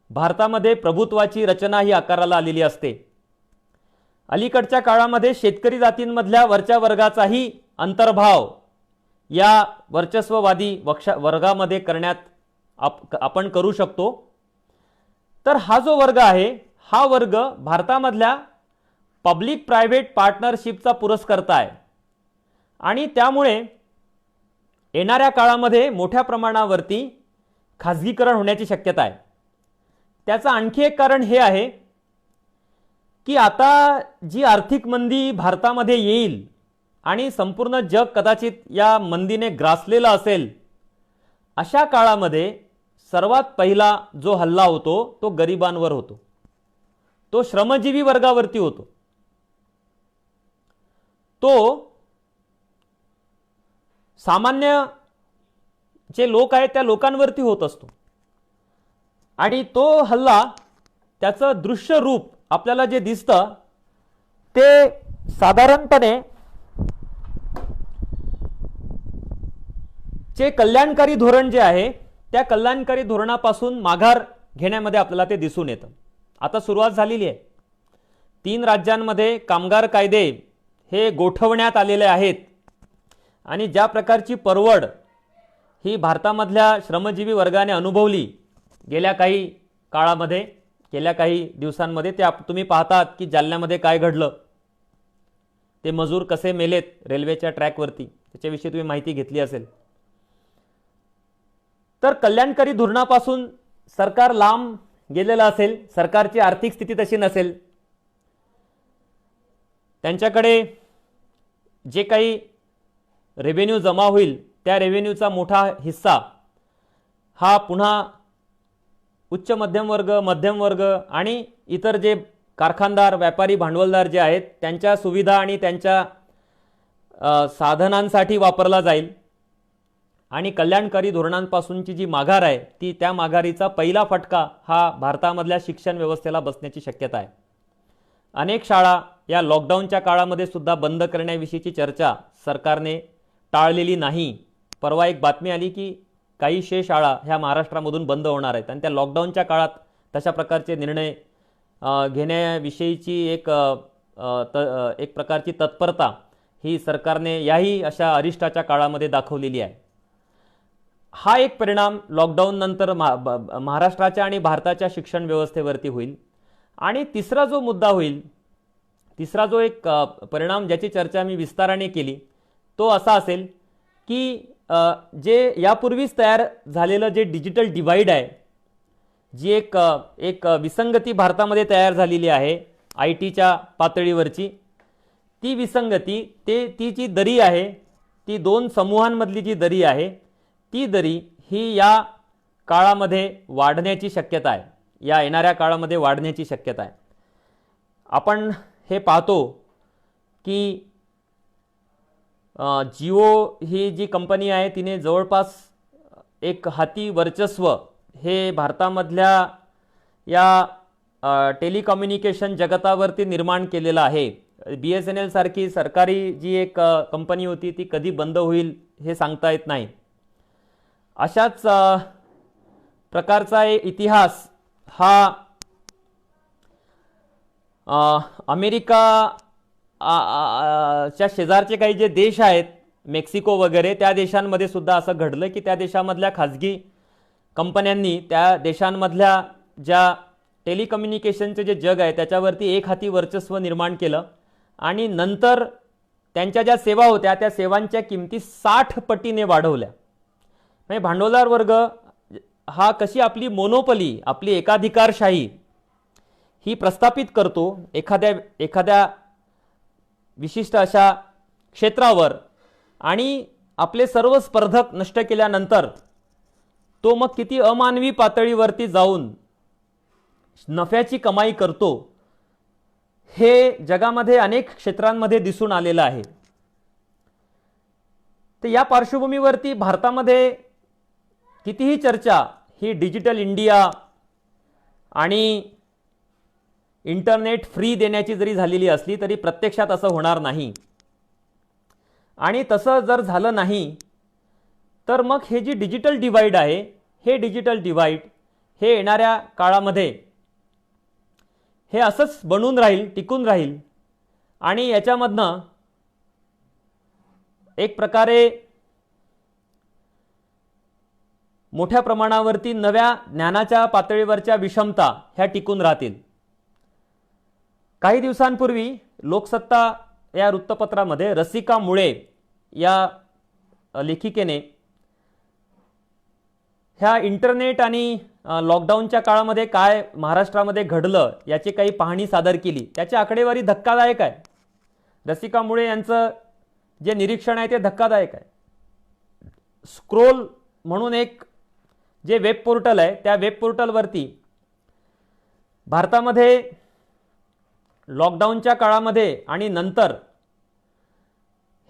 भारतामध्ये प्रभुत्वाची रचना ही आकाराला आलेली असते. अलीकडच्या काळामध्ये शेतकरी जातींमधल्या वरच्या वर्गाचाही अंतर्भाव या वर्चस्ववादी वर्गामध्ये करण्यात आपण करू शकतो. तर हा जो वर्ग आहे हा वर्ग भारतामधल्या पब्लिक प्रायव्हेट पार्टनरशिपचा पुरस्कर्ता आहे आणि त्यामुळे येणाऱ्या काळामध्ये मोठ्या प्रमाणावरती खाजगीकरण होण्याची शक्यता आहे. त्याचं आणखी एक कारण हे आहे की आता जी आर्थिक मंदी भारतामध्ये येईल आणि संपूर्ण जग कदाचित या मंदीने ग्रासलेलं असेल, अशा काळामध्ये सर्वात पहिला जो हल्ला होतो तो गरिबांवर होतो, तो श्रमजीवी वर्गावरती होतो, तो सामान्य जे लोक आहेत त्या लोकांवरती होत असतो. आणि तो हल्ला, त्याचं दृश्य रूप आपल्याला जे दिसतं ते साधारणपणे जे कल्याणकारी धोरण जे आहे त्या कल्याणकारी धोरणापासून माघार घेण्यामध्ये आपल्याला ते दिसून येतं. आता सुरुवात झालेली आहे. 3 राज्यांमध्ये कामगार कायदे हे गोठवण्यात आलेले आहेत आणि ज्या प्रकारची परवड ही भारतामधल्या श्रमजीवी वर्गाने अनुभवली गेल्या काही काळामध्ये, गेल्या काही दिवसांमध्ये, ते तुम्ही पाहतात की जालन्यामध्ये काय घडलं, ते मजूर कसे मेलेत रेल्वेच्या ट्रॅकवरती, त्याच्याविषयी तुम्ही माहिती घेतली असेल. तर कल्याणकारी धोरणापासून सरकार लांब गेलेलं असेल, सरकारची आर्थिक स्थिती तशी नसेल, त्यांच्याकडे जे काही रेव्हेन्यू जमा होईल त्या रेव्हेन्यूचा मोठा हिस्सा हा पुन्हा उच्च मध्यम वर्ग आणि इतर जे कारखानदार, व्यापारी, भांडवलदार जे आहेत त्यांच्या सुविधा आणि त्यांच्या साधनांसाठी वापरला जाईल. आणि कल्याणकारी धोरणांपासूनची जी माघार आहे ती, त्या माघारीचा पहिला फटका हा भारतामधल्या शिक्षण व्यवस्थेला बसण्याची शक्यता आहे. अनेक शाळा या लॉकडाऊनच्या काळामध्ये सुद्धा बंद करण्याविषयीची चर्चा सरकारने टाळलेली नाही. परवा एक बातमी आली की काही शाळा ह्या महाराष्ट्रामधून बंद होणार आहेत आणि त्या लॉकडाऊनच्या काळात तशा प्रकारचे निर्णय घेण्याविषयीची एक प्रकारची तत्परता ही सरकारने याही अशा अरिष्टाच्या काळामध्ये दाखवलेली आहे. हा एक परिणाम लॉकडाऊन नंतर महाराष्ट्राच्या आणि भारताच्या शिक्षण व्यवस्थेवरती होईल. आणि तिसरा जो मुद्दा होईल, तिसरा जो एक परिणाम ज्याची चर्चा मी विस्ताराने केली तो असा असेल की जे यापूर्वीच तयार झालेलं जे डिजिटल डिवाइड आहे, जी एक विसंगती भारतामध्ये तयार झालेली आहे आय टीच्या पातळीवरची, ती विसंगती, ती जी दरी आहे, ती 2 समूहांमधली जी दरी आहे, ती दरी ही या काळामध्ये वाढण्याची शक्यता आहे, या येणाऱ्या काळामध्ये वाढण्याची शक्यता आहे. आपण हे पाहतो की जिओ ही जी कंपनी आहे तिने जवळपास एक हाती वर्चस्व हे भारतामधल्या या टेलिकम्युनिकेशन जगतावरती निर्माण केलेलं आहे. BSNL सारखी सरकारी जी एक कंपनी होती ती कधी बंद होईल हे सांगता येत नाही. अशाच प्रकारचा इतिहास हा अमेरिका च्या शेजारचे काही जे देश आहेत, मेक्सिको वगैरे, त्या देशांमध्ये सुद्धा असं घडलं की त्या देशामधल्या खाजगी कंपन्यांनी त्या देशांमधल्या ज्या टेलिकम्युनिकेशनचे जे जग आहे त्याच्यावरती एक हाती वर्चस्व निर्माण केलं आणि नंतर त्यांच्या ज्या सेवा होत्या त्या सेवांच्या किमती 60 पटीने वाढवल्या. म्हणजे भांडवलदार वर्ग हा कशी आपली मोनोपली, आपली एकाधिकारशाही ही प्रस्थापित करतो एखाद्या विशिष्ट अशा क्षेत्रावर आणि आपले सर्व स्पर्धक नष्ट केल्यानंतर तो मग किती अमानवी पातळीवरती जाऊन नफ्याची कमाई करतो हे जगामध्ये अनेक क्षेत्रांमध्ये दिसून आलेलं आहे. तर या पार्श्वभूमीवरती भारतामध्ये कितीही चर्चा ही डिजिटल इंडिया आणि इंटरनेट फ्री देण्याची जरी झालेली असली तरी प्रत्यक्षात असं होणार नाही. आणि तसं जर झालं नाही तर मग हे जी डिजिटल डिवाइड आहे, हे डिजिटल डिवाइड हे येणाऱ्या काळामध्ये हे असंच बनून राहील, टिकून राहील आणि याच्यामधनं एक प्रकारे मोठ्या प्रमाणावरती नव्या ज्ञानाच्या पातळीवरच्या विषमता ह्या टिकून राहतील. काही दिवसांपूर्वी लोकसत्ता या वृत्तपत्रामध्ये रसिका मुळे या लेखिकेने ह्या इंटरनेट आणि लॉकडाऊनच्या काळामध्ये काय महाराष्ट्रामध्ये घडलं याची काही पाहणी सादर केली. त्याची आकडेवारी धक्कादायक आहे. रसिका मुळे यांचं जे निरीक्षण आहे ते धक्कादायक आहे. स्क्रोल म्हणून एक जे वेब पोर्टल आहे त्या वेब पोर्टलवरती भारतामध्ये लॉकडाऊनच्या काळामध्ये आणि नंतर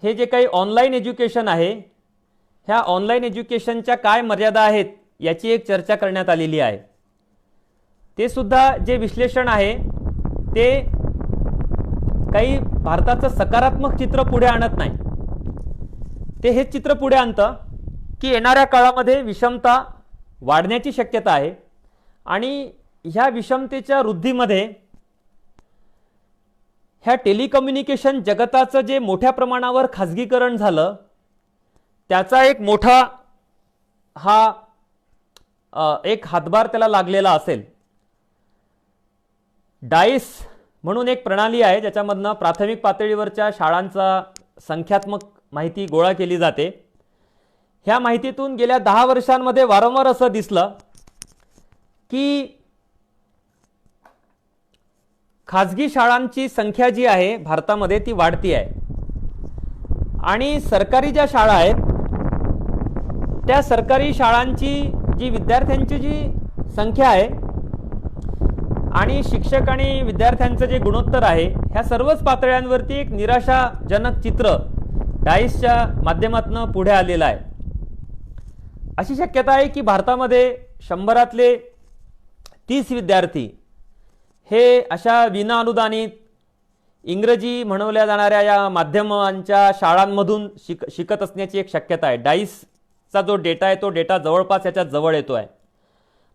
हे जे काही ऑनलाईन एज्युकेशन आहे, ह्या ऑनलाईन एज्युकेशनच्या काय मर्यादा आहेत याची एक चर्चा करण्यात आलेली आहे. ते सुद्धा जे विश्लेषण आहे ते काही भारताचं सकारात्मक चित्र पुढे आणत नाही. ते हेच चित्र पुढे आणतं की येणाऱ्या काळामध्ये विषमता वाढण्याची शक्यता आहे आणि ह्या विषमतेच्या वृद्धीमध्ये ह्या टेलिकम्युनिकेशन जगताचं जे मोठ्या प्रमाणावर खाजगीकरण झालं त्याचा एक मोठा एक हातभार त्याला लागलेला असेल. डाईस म्हणून एक प्रणाली आहे ज्याच्यामधनं प्राथमिक पातळीवरच्या शाळांचा संख्यात्मक माहिती गोळा केली जाते. ह्या माहितीतून गेल्या 10 वर्षांमध्ये वारंवार असं दिसलं की खाजगी शाळांची संख्या जी आहे भारतामध्ये ती वाढती आहे आणि सरकारी ज्या शाळा आहेत त्या सरकारी शाळांची जी विद्यार्थ्यांची जी संख्या आहे आणि शिक्षक आणि विद्यार्थ्यांचं जे गुणोत्तर आहे ह्या सर्वच पातळ्यांवरती एक निराशाजनक चित्र डाईसच्या माध्यमातून पुढे आलेलं आहे. अशी शक्यता आहे की भारतामध्ये 100तले 30 विद्यार्थी हे अशा विनाअनुदानित इंग्रजी म्हणवल्या जाणाऱ्या या माध्यमांच्या शाळांमधून शिकत असण्याची एक शक्यता आहे. डाईसचा जो डेटा आहे तो डेटा जवळपास याच्या जवळ येतो आहे.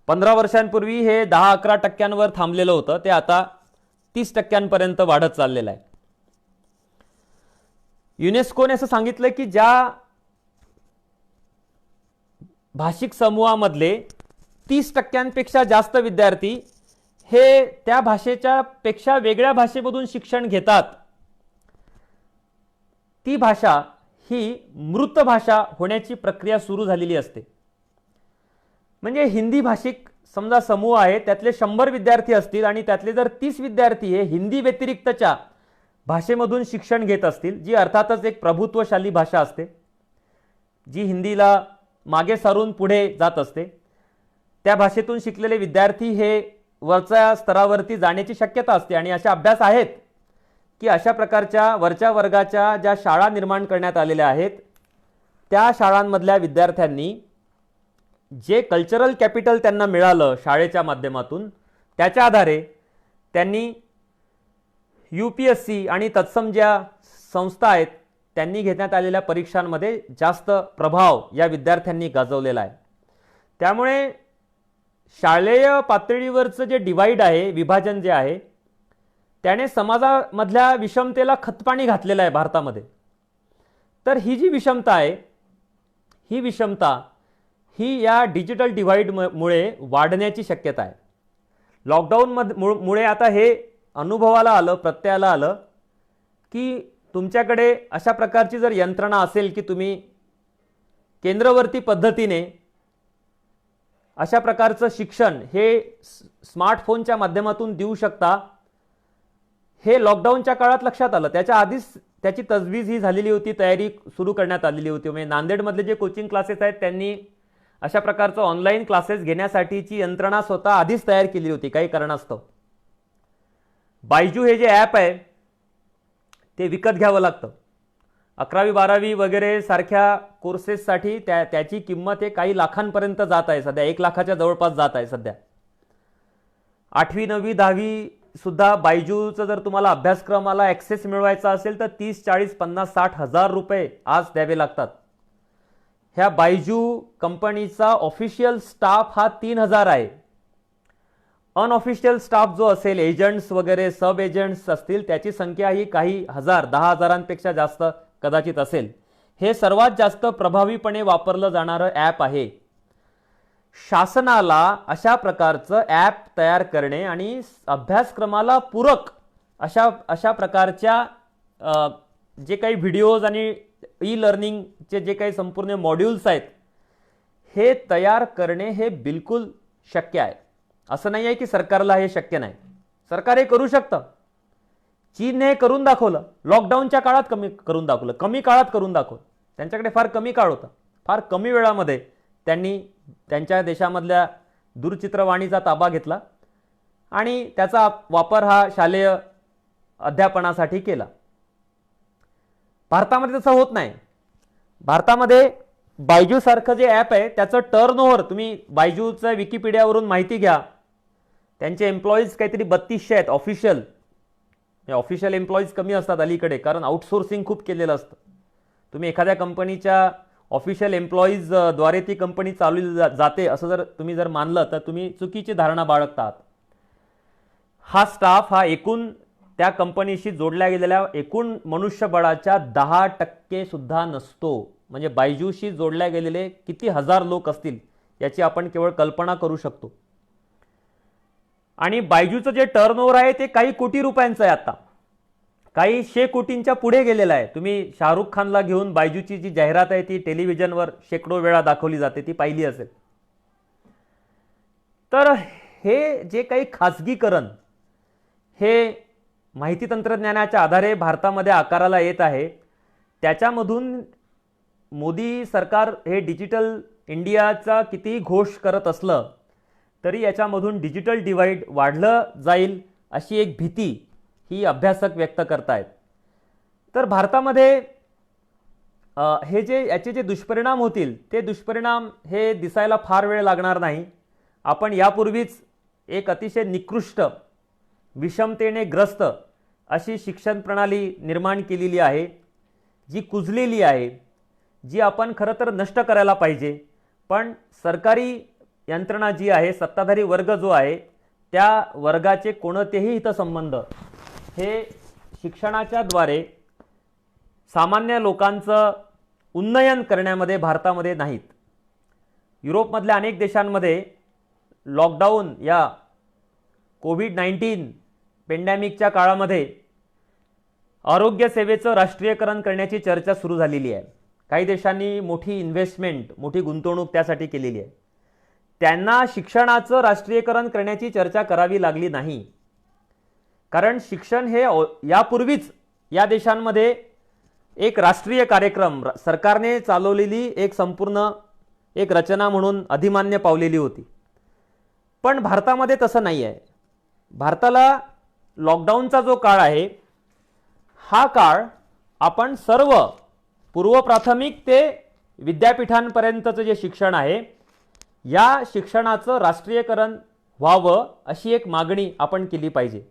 15 वर्षांपूर्वी हे 10-11% थांबलेलं होतं, ते आता 30% वाढत चाललेलं आहे. युनेस्कोने असं सांगितलं की ज्या भाषिक समूहामधले 30%पेक्षा जास्त विद्यार्थी हे त्या भाषेच्या पेक्षा वेगळ्या भाषेमधून शिक्षण घेतात, ती भाषा ही मृत भाषा होण्याची प्रक्रिया सुरू झालेली असते. म्हणजे हिंदी भाषिक समजा समूह आहे त्यातले 100 विद्यार्थी असतील आणि त्यातले जर 30 विद्यार्थी हे हिंदी व्यतिरिक्तच्या भाषेमधून शिक्षण घेत असतील, जी अर्थातच एक प्रभुत्वशाली भाषा असते, जी हिंदीला मागे सारून पुढे जात असते, त्या भाषेतून शिकलेले विद्यार्थी हे वरच्या स्तरावरती जाण्याची शक्यता असते. आणि अशा अभ्यास आहेत की अशा प्रकारच्या वरच्या वर्गाच्या ज्या शाळा निर्माण करण्यात आलेल्या आहेत त्या शाळांमधल्या विद्यार्थ्यांनी जे कल्चरल कॅपिटल त्यांना मिळालं शाळेच्या माध्यमातून त्याच्या आधारे त्यांनी UPSC आणि तत्सम ज्या संस्था आहेत त्यांनी घेण्यात आलेल्या परीक्षांमध्ये जास्त प्रभाव या विद्यार्थ्यांनी गाजवलेला आहे. त्यामुळे शालेय पातळीवरचं जे डिवाइड आहे, विभाजन जे आहे, त्याने समाजामधल्या विषमतेला खतपाणी घातलेलं आहे भारतामध्ये. तर ही जी विषमता आहे ही विषमता ही या डिजिटल डिवाइड मुळे वाढण्याची शक्यता आहे. लॉकडाऊन मुळे आता हे अनुभवाला आलं, प्रत्ययाला आलं की तुमच्याकडे अशा प्रकारची जर यंत्रणा असेल की तुम्ही केंद्रवर्ती पद्धतीने अशा प्रकारचं शिक्षण हे स्मार्टफोनच्या माध्यमातून देऊ शकता, हे लॉकडाऊनच्या काळात लक्षात आलं. त्याच्या आधीच त्याची तजवीज ही झालेली होती, तयारी सुरू करण्यात आलेली होती. म्हणजे नांदेडमधले जे कोचिंग क्लासेस आहेत त्यांनी अशा प्रकारचं ऑनलाईन क्लासेस घेण्यासाठीची यंत्रणा स्वतः आधीच तयार केली होती काही कारणास्तव. बायजू हे जे ॲप आहे ते विकत घ्यावं लागतं. 11वी 12वी वगैरे सारख्या कोर्सेससाठी त्याची किंमत हे काही लाखांपर्यंत जात आहे. सध्या 1 लाखाच्या जवळपास जात आहे सध्या. 8वी 9वी 10वी सुद्धा बायजूचं जर तुम्हाला अभ्यासक्रमाला ॲक्सेस मिळवायचा असेल तर 30 40 50 60 हजार रुपये आज द्यावे लागतात. ह्या बायजू कंपनीचा ऑफिशियल स्टाफ हा 3000 आहे. अनऑफिशियल स्टाफ जो असेल, एजंट्स वगैरे सब एजंट्स असतील, त्याची संख्या ही काही हजार 10 हजारांपेक्षा जास्त कदाचित असेल. हे सर्वात जास्त प्रभावीपणे वापरलं जाणारं ॲप आहे. शासनाला अशा प्रकारचं ॲप तयार करणे आणि अभ्यासक्रमाला पूरक अशा प्रकारच्या जे काही व्हिडिओज आणि लर्निंगचे जे काही संपूर्ण मॉड्यूल्स आहेत हे तयार करणे हे बिलकुल शक्य आहे. असं नाही आहे की सरकारला हे शक्य नाही. सरकार हे करू शकतं. चीनने हे करून दाखवलं. लॉकडाऊनच्या काळात कमी काळात करून दाखवलं. त्यांच्याकडे फार कमी काळ होता. फार कमी वेळामध्ये त्यांनी त्यांच्या देशामधल्या दूरचित्रवाणीचा ताबा घेतला आणि त्याचा वापर हा शालेय अध्यापनासाठी केला. भारतामध्ये तसं होत नाही. भारतामध्ये बायजू सारखं जे ॲप आहे त्याचं टर्नओव्हर, तुम्ही बायजूचं विकिपीडियावरून माहिती घ्या, त्यांचे एम्प्लॉईज काहीतरी 3200 आहेत ऑफिशियल. ऑफिशियल एम्प्लॉईज कमी असतात अलीकडे, कारण आउटसोर्सिंग खूप केलेलं असतं. तुम्ही एखाद्या कंपनीच्या ऑफिशियल एम्प्लॉईज द्वारे ती कंपनी चालवली जाते असं जर तुम्ही मानलं तर तुम्ही चुकीची धारणा बाळगतात. हा स्टाफ हा एकूण त्या कंपनीशी जोडल्या गेलेल्या एकूण मनुष्यबळाच्या 10% सुद्धा नसतो. म्हणजे बायजूशी जोडल्या गेलेले किती हजार लोक असतील याची आपण केवळ कल्पना करू शकतो. आणि बायजूचं जे टर्नओव्हर आहे ते काही कोटी रुपयांचं आहे, आता काही 100 कोटींच्या पुढे गेलेलं आहे. तुम्ही शाहरुख खानला घेऊन बायजूची जी जाहिरात आहे ती टेलिव्हिजनवर शेकडो वेळा दाखवली जाते, ती पाहिली असेल. तर हे जे काही खाजगीकरण हे माहिती तंत्रज्ञानाच्या आधारे भारतामध्ये आकाराला येत आहे, त्याच्यामधून मोदी सरकार हे डिजिटल इंडियाचा कितीही घोष करत असलं तरी याच्यामधून डिजिटल डिवाइड वाढलं जाईल अशी एक भीती ही अभ्यासक व्यक्त करतायत. तर भारतामध्ये याचे जे दुष्परिणाम होतील ते दुष्परिणाम हे दिसायला फार वेळ लागणार नाही. आपण यापूर्वीच एक अतिशय निकृष्ट, विषमतेने ग्रस्त अशी शिक्षण प्रणाली निर्माण केलेली आहे, जी कुजलेली आहे, जी आपण खरं तर नष्ट करायला पाहिजे. पण सरकारी यंत्रणा जी आहे, सत्ताधारी वर्ग जो आहे, त्या वर्गाचे कोणतेही हितसंबंध हे शिक्षणाच्या द्वारे सामान्य लोकांचं उन्नयन करण्यामध्ये भारतामध्ये नाहीत. युरोपमधल्या अनेक देशांमध्ये लॉकडाऊन या कोविड-19 पेंडॅमिकच्या काळामध्ये आरोग्य सेवेचं राष्ट्रीयकरण करण्याची चर्चा सुरू झालेली आहे. काही देशांनी मोठी इन्व्हेस्टमेंट, मोठी गुंतवणूक त्यासाठी केलेली आहे. त्यांना शिक्षणाचं राष्ट्रीयकरण करण्याची चर्चा करावी लागली नाही, कारण शिक्षण हे यापूर्वीच या देशांमध्ये एक राष्ट्रीय कार्यक्रम सरकारने चालवलेली एक संपूर्ण एक रचना म्हणून अधिमान्य पावलेली होती. पण भारतामध्ये तसं नाही आहे. भारताला लॉकडाऊनचा जो काळ आहे हा काळ आपण सर्व पूर्व प्राथमिक ते विद्यापीठांपर्यंतचं जे शिक्षण आहे या शिक्षणाचं राष्ट्रीयकरण व्हावं अशी एक मागणी आपण केली पाहिजे.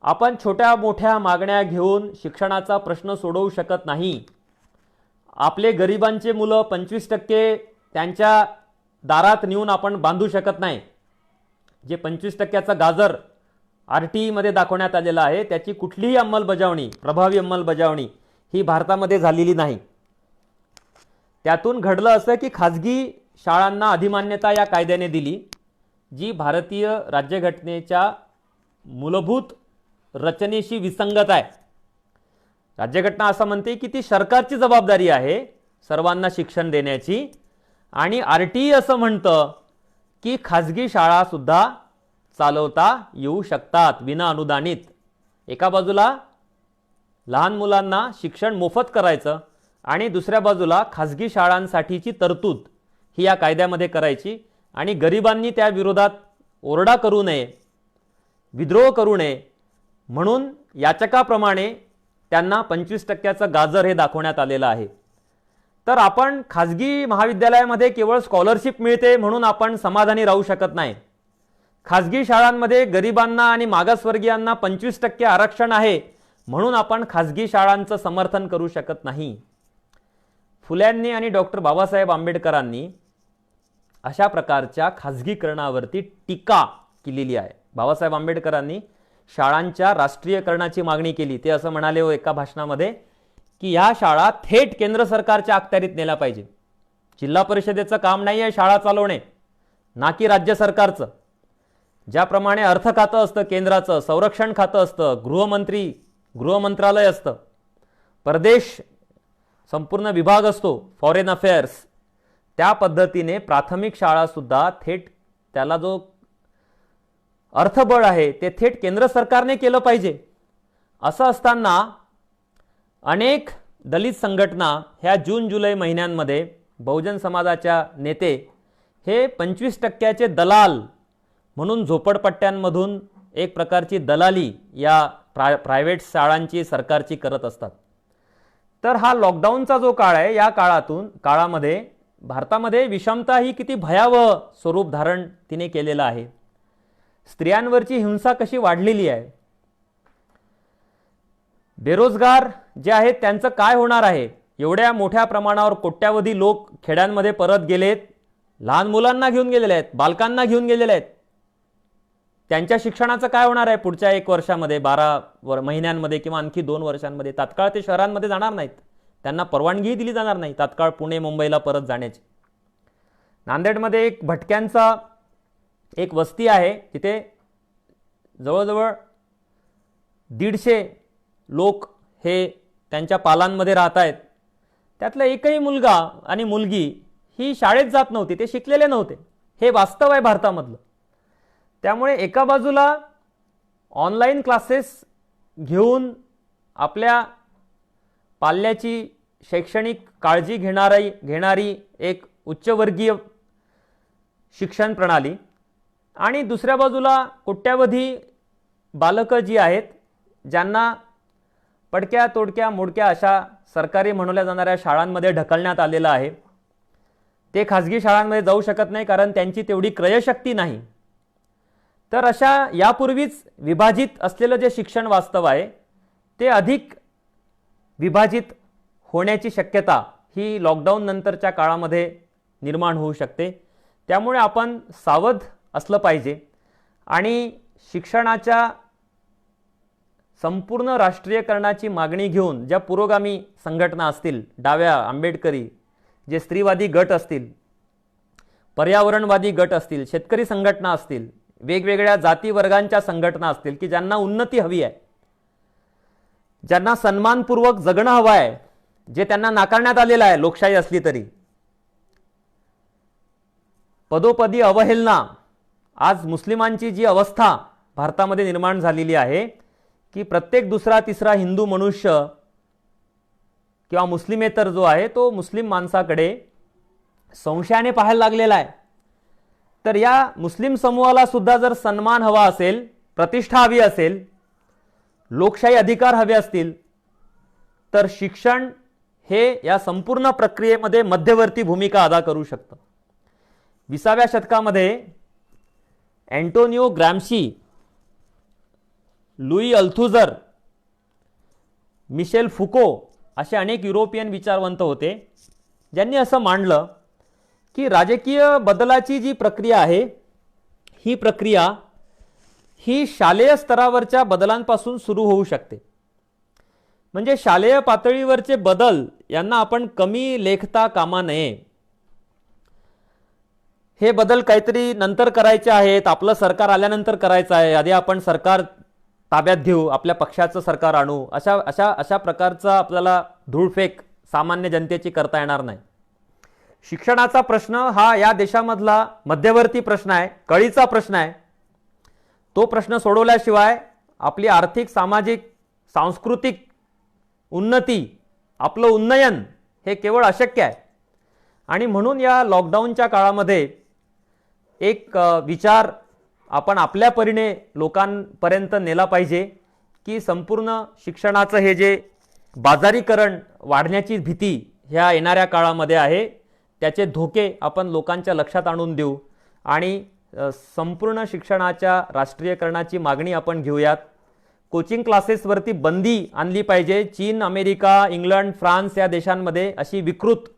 आपण छोट्या मोठ्या मागण्या घेऊन शिक्षणाचा प्रश्न सोडवू शकत नाही. आपले गरिबांचे मुलं 25% त्यांच्या दारात नेऊन आपण बांधू शकत नाही. जे 25%चा गाजर RTE मध्ये दाखवण्यात आलेला आहे त्याची कुठलीही अंमलबजावणी, प्रभावी अंमलबजावणी ही भारतामध्ये झालेली नाही. त्यातून घडलं असं की खाजगी शाळांना अधिमान्यता या कायद्याने दिली, जी भारतीय राज्यघटनेच्या मूलभूत रचनेशी विसंगत आहे. राज्यघटना असं म्हणते की ती सरकारची जबाबदारी आहे सर्वांना शिक्षण देण्याची, आणि RTE असं म्हणतं की खाजगी शाळा सुद्धा चालवता येऊ शकतात विना अनुदानित. एका बाजूला लहान मुलांना शिक्षण मोफत करायचं आणि दुसऱ्या बाजूला खाजगी शाळांसाठीची तरतूद ही या कायद्यामध्ये करायची, आणि गरिबांनी त्या विरोधात ओरडा करू नये, विद्रोह करू नये म्हणून याचकाप्रमाणे त्यांना 25%चं गाजर हे दाखवण्यात आलेलं आहे. तर आपण खाजगी महाविद्यालयामध्ये केवळ स्कॉलरशिप मिळते म्हणून आपण समाधानी राहू शकत नाही. खाजगी शाळांमध्ये गरिबांना आणि मागासवर्गीयांना 25% आरक्षण आहे म्हणून आपण खाजगी शाळांचं समर्थन करू शकत नाही. फुल्यांनी आणि डॉक्टर बाबासाहेब आंबेडकरांनी अशा प्रकारच्या खाजगीकरणावरती टीका केलेली आहे. बाबासाहेब आंबेडकरांनी शाळांच्या राष्ट्रीयकरणाची मागणी केली. ते असं म्हणाले हो एका भाषणामध्ये की ह्या शाळा थेट केंद्र सरकारच्या अखत्यारीत नेल्या पाहिजे. जिल्हा परिषदेचं काम नाही आहे शाळा चालवणे, ना की राज्य सरकारचं. ज्याप्रमाणे अर्थ खातं असतं केंद्राचं, संरक्षण खातं असतं, गृह मंत्रालय असतं, परदेश संपूर्ण विभाग असतो, फॉरेन अफेअर्स, त्या पद्धतीने प्राथमिक शाळा सुद्धा थेट त्याला जो अर्थबळ आहे ते थेट केंद्र सरकारने केलं पाहिजे. असं असताना अनेक दलित संघटना ह्या जून जुलै महिन्यांमध्ये बहुजन समाजाच्या नेते हे 25% दलाल म्हणून झोपडपट्ट्यांमधून एक प्रकारची दलाली या प्रायव्हेट शाळांची सरकारची करत असतात. तर हा लॉकडाऊनचा जो काळ आहे, या काळामध्ये भारतामध्ये विषमता ही किती भयावह स्वरूप धारण तिने केलेलं आहे. स्त्रियांवरची हिंसा कशी वाढलेली आहे. बेरोजगार जे आहेत त्यांचं काय होणार आहे. एवढ्या मोठ्या प्रमाणावर कोट्यावधी लोक खेड्यांमध्ये परत गेलेत, लहान मुलांना घेऊन गेलेले आहेत, बालकांना घेऊन गेलेले आहेत. त्यांच्या शिक्षणाचं काय होणार आहे पुढच्या 1 वर्षामध्ये, 12 महिन्यांमध्ये किंवा आणखी 2 वर्षांमध्ये. तात्काळ ते शहरांमध्ये जाणार नाहीत, त्यांना परवानगीही दिली जाणार नाही तात्काळ पुणे मुंबईला परत जाण्याची. नांदेडमध्ये एक भटक्यांचा एक वस्ती आहे, तिथे जवळजवळ 150 लोक हे त्यांच्या पालांमध्ये राहत आहेत. त्यातला एकही मुलगा आणि मुलगी ही शाळेत जात नव्हती, ते शिकलेले नव्हते. हे वास्तव आहे भारतामधलं. त्यामुळे एका बाजूला ऑनलाईन क्लासेस घेऊन आपल्या पाल्याची शैक्षणिक काळजी घेणारी एक उच्चवर्गीय शिक्षण प्रणाली, आणि दुसऱ्या बाजूला कोट्यावधी बालकं जी आहेत ज्यांना पडक्या तोडक्या मोडक्या अशा सरकारी म्हणल्या जाणाऱ्या शाळांमध्ये ढकलण्यात आलेलं आहे. ते खाजगी शाळांमध्ये जाऊ शकत नाही कारण त्यांची तेवढी क्रयशक्ती नाही. तर अशा यापूर्वीच विभाजित असलेलं जे शिक्षण वास्तव आहे ते अधिक विभाजित होण्याची शक्यता ही लॉकडाऊन नंतरच्या काळामध्ये निर्माण होऊ शकते. त्यामुळे आपण सावध असलं पाहिजे आणि शिक्षणाच्या संपूर्ण राष्ट्रीयकरणाची मागणी घेऊन ज्या पुरोगामी संघटना असतील, डाव्या आंबेडकरी, जे स्त्रीवादी गट असतील, पर्यावरणवादी गट असतील, शेतकरी संघटना असतील, वेगवेगळ्या जाती वर्गांच्या संघटना असतील की ज्यांना उन्नती हवी आहे, ज्यांना सन्मानपूर्वक जगणं हवं आहे, जे त्यांना नाकारण्यात आलेलं आहे लोकशाही असली तरी. पदोपदी अवहेलना. आज मुस्लिमांची जी अवस्था भारतामध्ये निर्माण झालेली आहे की प्रत्येक दुसरा तिसरा हिंदू मनुष्य किंवा मुस्लिमेतर जो आहे तो मुस्लिम माणसाकडे संशयाने पाहायला लागलेला आहे. तर या मुस्लिम समूहाला सुद्धा जर सन्मान हवा असेल, प्रतिष्ठा हवी असेल, लोकशाही अधिकार हवे असतील, तर शिक्षण हे या संपूर्ण प्रक्रियेमध्ये मध्यवर्ती भूमिका अदा करू शकतं. 20व्या शतकामध्ये अँटोनियो ग्रॅम्शी, लुई अल्थुझर, मिशेल फुको असे अनेक युरोपियन विचारवंत होते ज्यांनी असं मांडलं की राजकीय बदलाची जी प्रक्रिया आहे ही प्रक्रिया ही शालेय स्तरावरच्या बदलांपासून सुरू होऊ शकते. म्हणजे शालेय पातळीवरचे बदल यांना आपण कमी लेखता कामा नये. हे बदल काहीतरी नंतर करायचे आहेत, आपलं सरकार आल्यानंतर करायचं आहे, आधी आपण सरकार ताब्यात घेऊ, आपल्या पक्षाचं सरकार आणू, अशा प्रकारचा आपल्याला धूळफेक सामान्य जनतेची करता येणार नाही. शिक्षणाचा प्रश्न हा या देशामधला मध्यवर्ती प्रश्न आहे, कळीचा प्रश्न आहे. तो प्रश्न सोडवल्याशिवाय आपली आर्थिक, सामाजिक, सांस्कृतिक उन्नती, आपलं उन्नयन हे केवळ अशक्य आहे. आणि म्हणून या लॉकडाऊनच्या काळामध्ये एक विचार आपण आपल्या परीने लोकांपर्यंत नेला पाहिजे की संपूर्ण शिक्षणाचं हे जे बाजारीकरण वाढण्याची भीती ह्या येणाऱ्या काळामध्ये आहे त्याचे धोके आपण लोकांच्या लक्षात आणून देऊ आणि संपूर्ण शिक्षणाच्या राष्ट्रीयकरणाची मागणी आपण घेऊयात. कोचिंग क्लासेसवरती बंदी आणली पाहिजे. चीन, अमेरिका, इंग्लंड, फ्रान्स या देशांमध्ये अशी विकृत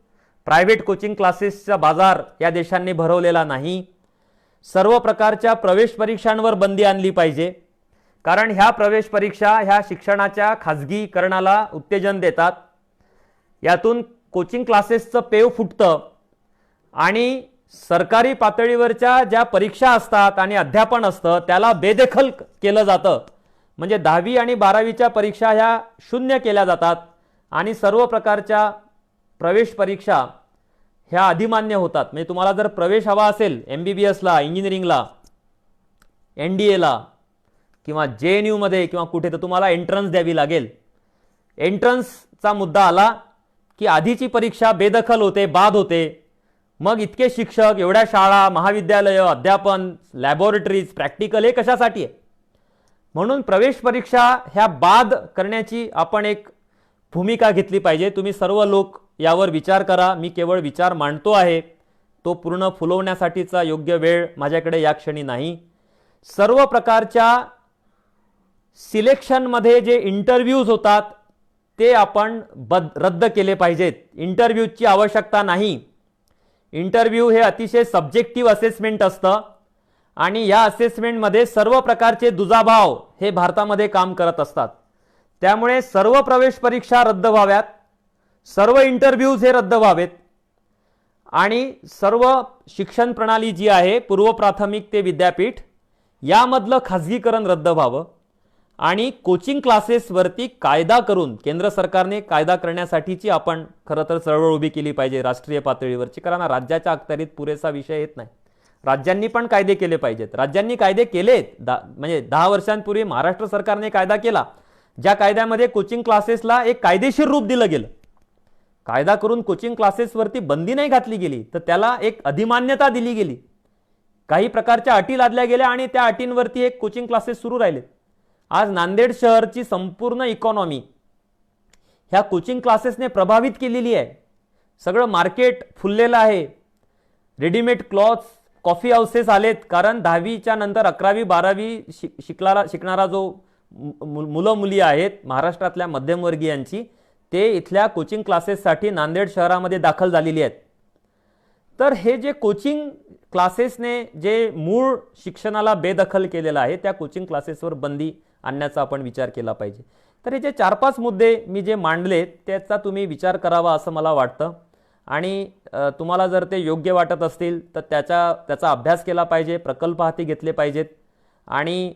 प्रायव्हेट कोचिंग क्लासेसचा बाजार या देशांनी भरवलेला नाही. सर्व प्रकारच्या प्रवेश परीक्षांवर बंदी आणली पाहिजे कारण ह्या प्रवेश परीक्षा ह्या शिक्षणाच्या खाजगीकरणाला उत्तेजन देतात. यातून कोचिंग क्लासेसचं पेव फुटतं आणि सरकारी पातळीवरच्या ज्या परीक्षा असतात आणि अध्यापन असतं त्याला बेदखल केलं जातं. म्हणजे 10वी आणि 12वीच्या परीक्षा ह्या शून्य केल्या जातात आणि सर्व प्रकारच्या प्रवेश परीक्षा ह्या अधिमान्य होतात. म्हणजे तुम्हाला जर प्रवेश हवा असेल MBBSला, इंजिनिअरिंगला, NDAला किंवा JNUमध्ये किंवा कुठे, तर तुम्हाला एंट्रन्स द्यावी लागेल. एंट्रन्सचा मुद्दा आला की आधीची परीक्षा बेदखल होते, बाद होते, मग इतके शिक्षक, एवढ्या शाळा, महाविद्यालय, अध्यापन, लॅबोरेटरीज, प्रॅक्टिकल हे कशासाठी आहे? म्हणून प्रवेश परीक्षा ह्या बाद करण्याची आपण एक भूमिका घेतली पाहिजे. तुम्ही सर्व लोक यावर विचार करा. मी केवळ विचार मांडतो आहे, तो पूर्ण फुलवण्यासाठीचा योग्य वेळ माझ्याकडे या क्षणी नाही. सर्व प्रकारच्या सिलेक्शनमध्ये जे इंटरव्ह्यूज होतात ते आपण रद्द केले पाहिजेत. इंटरव्ह्यूची आवश्यकता नाही. इंटरव्ह्यू हे अतिशय सब्जेक्टिव्ह असेसमेंट असतं आणि या असेसमेंटमध्ये सर्व प्रकारचे दुजाभाव हे भारतामध्ये काम करत असतात. त्यामुळे सर्व प्रवेश परीक्षा रद्द व्हाव्यात, सर्व इंटरव्ह्यूज हे रद्द व्हावेत आणि सर्व शिक्षण प्रणाली जी आहे पूर्व प्राथमिक ते विद्यापीठ यामधलं खाजगीकरण रद्द व्हावं आणि कोचिंग क्लासेसवरती कायदा करून केंद्र सरकारने कायदा करण्यासाठीची आपण खरं तर चळवळ उभी केली पाहिजे राष्ट्रीय पातळीवरची. कारण राज्याच्या अखत्यारीत पुरेसा विषय येत नाही. राज्यांनी पण कायदे केले पाहिजेत. राज्यांनी कायदे केलेत. म्हणजे 10 वर्षांपूर्वी महाराष्ट्र सरकारने कायदा केला ज्या कायद्यामध्ये कोचिंग क्लासेसला एक कायदेशीर रूप दिलं गेलं. कायदा करून कोचिंग क्लासेसवरती बंदी नाही घातली गेली, तर त्याला एक अधिमान्यता दिली गेली. काही प्रकारच्या अटी लादल्या गेल्या आणि त्या अटींवरती एक कोचिंग क्लासेस सुरू राहिले. आज नांदेड शहरची संपूर्ण इकॉनॉमी ह्या कोचिंग क्लासेसने प्रभावित केलेली आहे. सगळं मार्केट फुललेलं आहे. रेडीमेड क्लॉथ्स, कॉफी हाऊसेस आलेत. कारण 10वीच्या नंतर 11वी 12वी शिकणारा जो मुलं मुली आहेत महाराष्ट्रातल्या मध्यमवर्गीयांची, ते इथल्या कोचिंग क्लासेससाठी नांदेड शहरामध्ये दाखल झालेली आहेत. तर हे जे कोचिंग क्लासेसने जे मूळ शिक्षणाला बेदखल केलेलं आहे त्या कोचिंग क्लासेसवर बंदी आणण्याचा आपण विचार केला पाहिजे. तर हे जे 4-5 मुद्दे मी जे मांडले त्याचा तुम्ही विचार करावा असं मला वाटतं आणि तुम्हाला जर ते योग्य वाटत असतील तर त्याचा अभ्यास केला पाहिजे, प्रकल्प हाती घेतले पाहिजेत आणि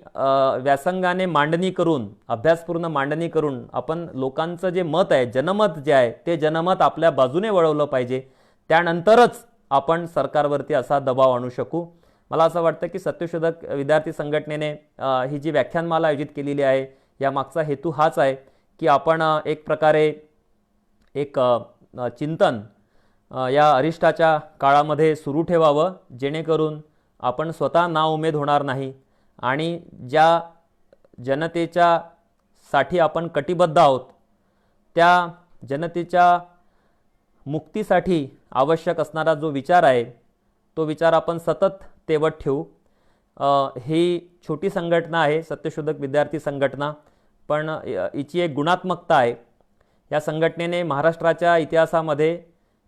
व्यासंगाने मांडणी करून, अभ्यासपूर्ण मांडणी करून आपण लोकांचं जे मत आहे, जनमत जे आहे ते जनमत आपल्या बाजूने वळवलं पाहिजे. त्यानंतरच आपण सरकारवरती असा दबाव आणू शकू. मला असं वाटतं की सत्यशोधक विद्यार्थी संघटनेने ही जी व्याख्यानमाला आयोजित केलेली आहे या मागचा हेतू हाच आहे की आपण एक प्रकारे एक चिंतन या अरिष्टाच्या काळामध्ये सुरू ठेवावं, जेणेकरून आपण स्वतः नाउमेद होणार नाही आणि ज्या जनतेच्या साठी आपण कटिबद्ध आहोत त्या जनतेच्या मुक्तीसाठी आवश्यक असणारा जो विचार आहे तो विचार आपण सतत तेवत ठेवू. ही छोटी संघटना आहे सत्यशोधक विद्यार्थी संघटना, पण हिची एक गुणात्मकता आहे. या संघटनेने महाराष्ट्राच्या इतिहासामध्ये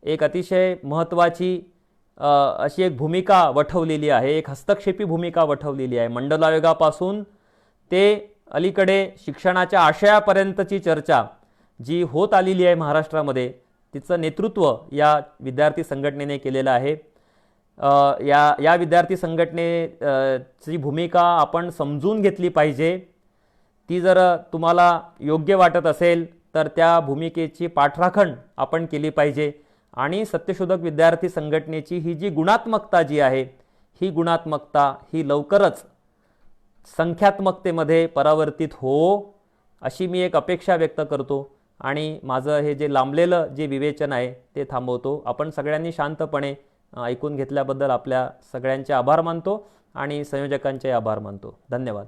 एक अतिशय महत्त्वाची अशी एक भूमिका वठवलेली आहे, एक हस्तक्षेपी भूमिका वठवलेली आहे. मंडल आयोगापासून ते अलीकडे शिक्षणाच्या आशयापर्यंतची चर्चा जी होत आलेली आहे महाराष्ट्रामध्ये, तिचं नेतृत्व या विद्यार्थी संघटनेने केलेलं आहे. या विद्यार्थी संघटनेची भूमिका आपण समजून घेतली पाहिजे. ती जर तुम्हाला योग्य वाटत असेल तर त्या भूमिकेची पाठराखण आपण केली पाहिजे आणि सत्यशोधक विद्यार्थी संघटनेची ही जी गुणात्मकता जी आहे ही गुणात्मकता ही लवकरच संख्यात्मकतेमध्ये परावर्तित हो अशी मी एक अपेक्षा व्यक्त करतो आणि माझं हे जे लांबलेलं जे विवेचन आहे ते थांबवतो. आपण सगळ्यांनी शांतपणे ऐकून घेतल्याबद्दल आपल्या सगळ्यांचे आभार मानतो आणि संयोजकांचे आभार मानतो. धन्यवाद.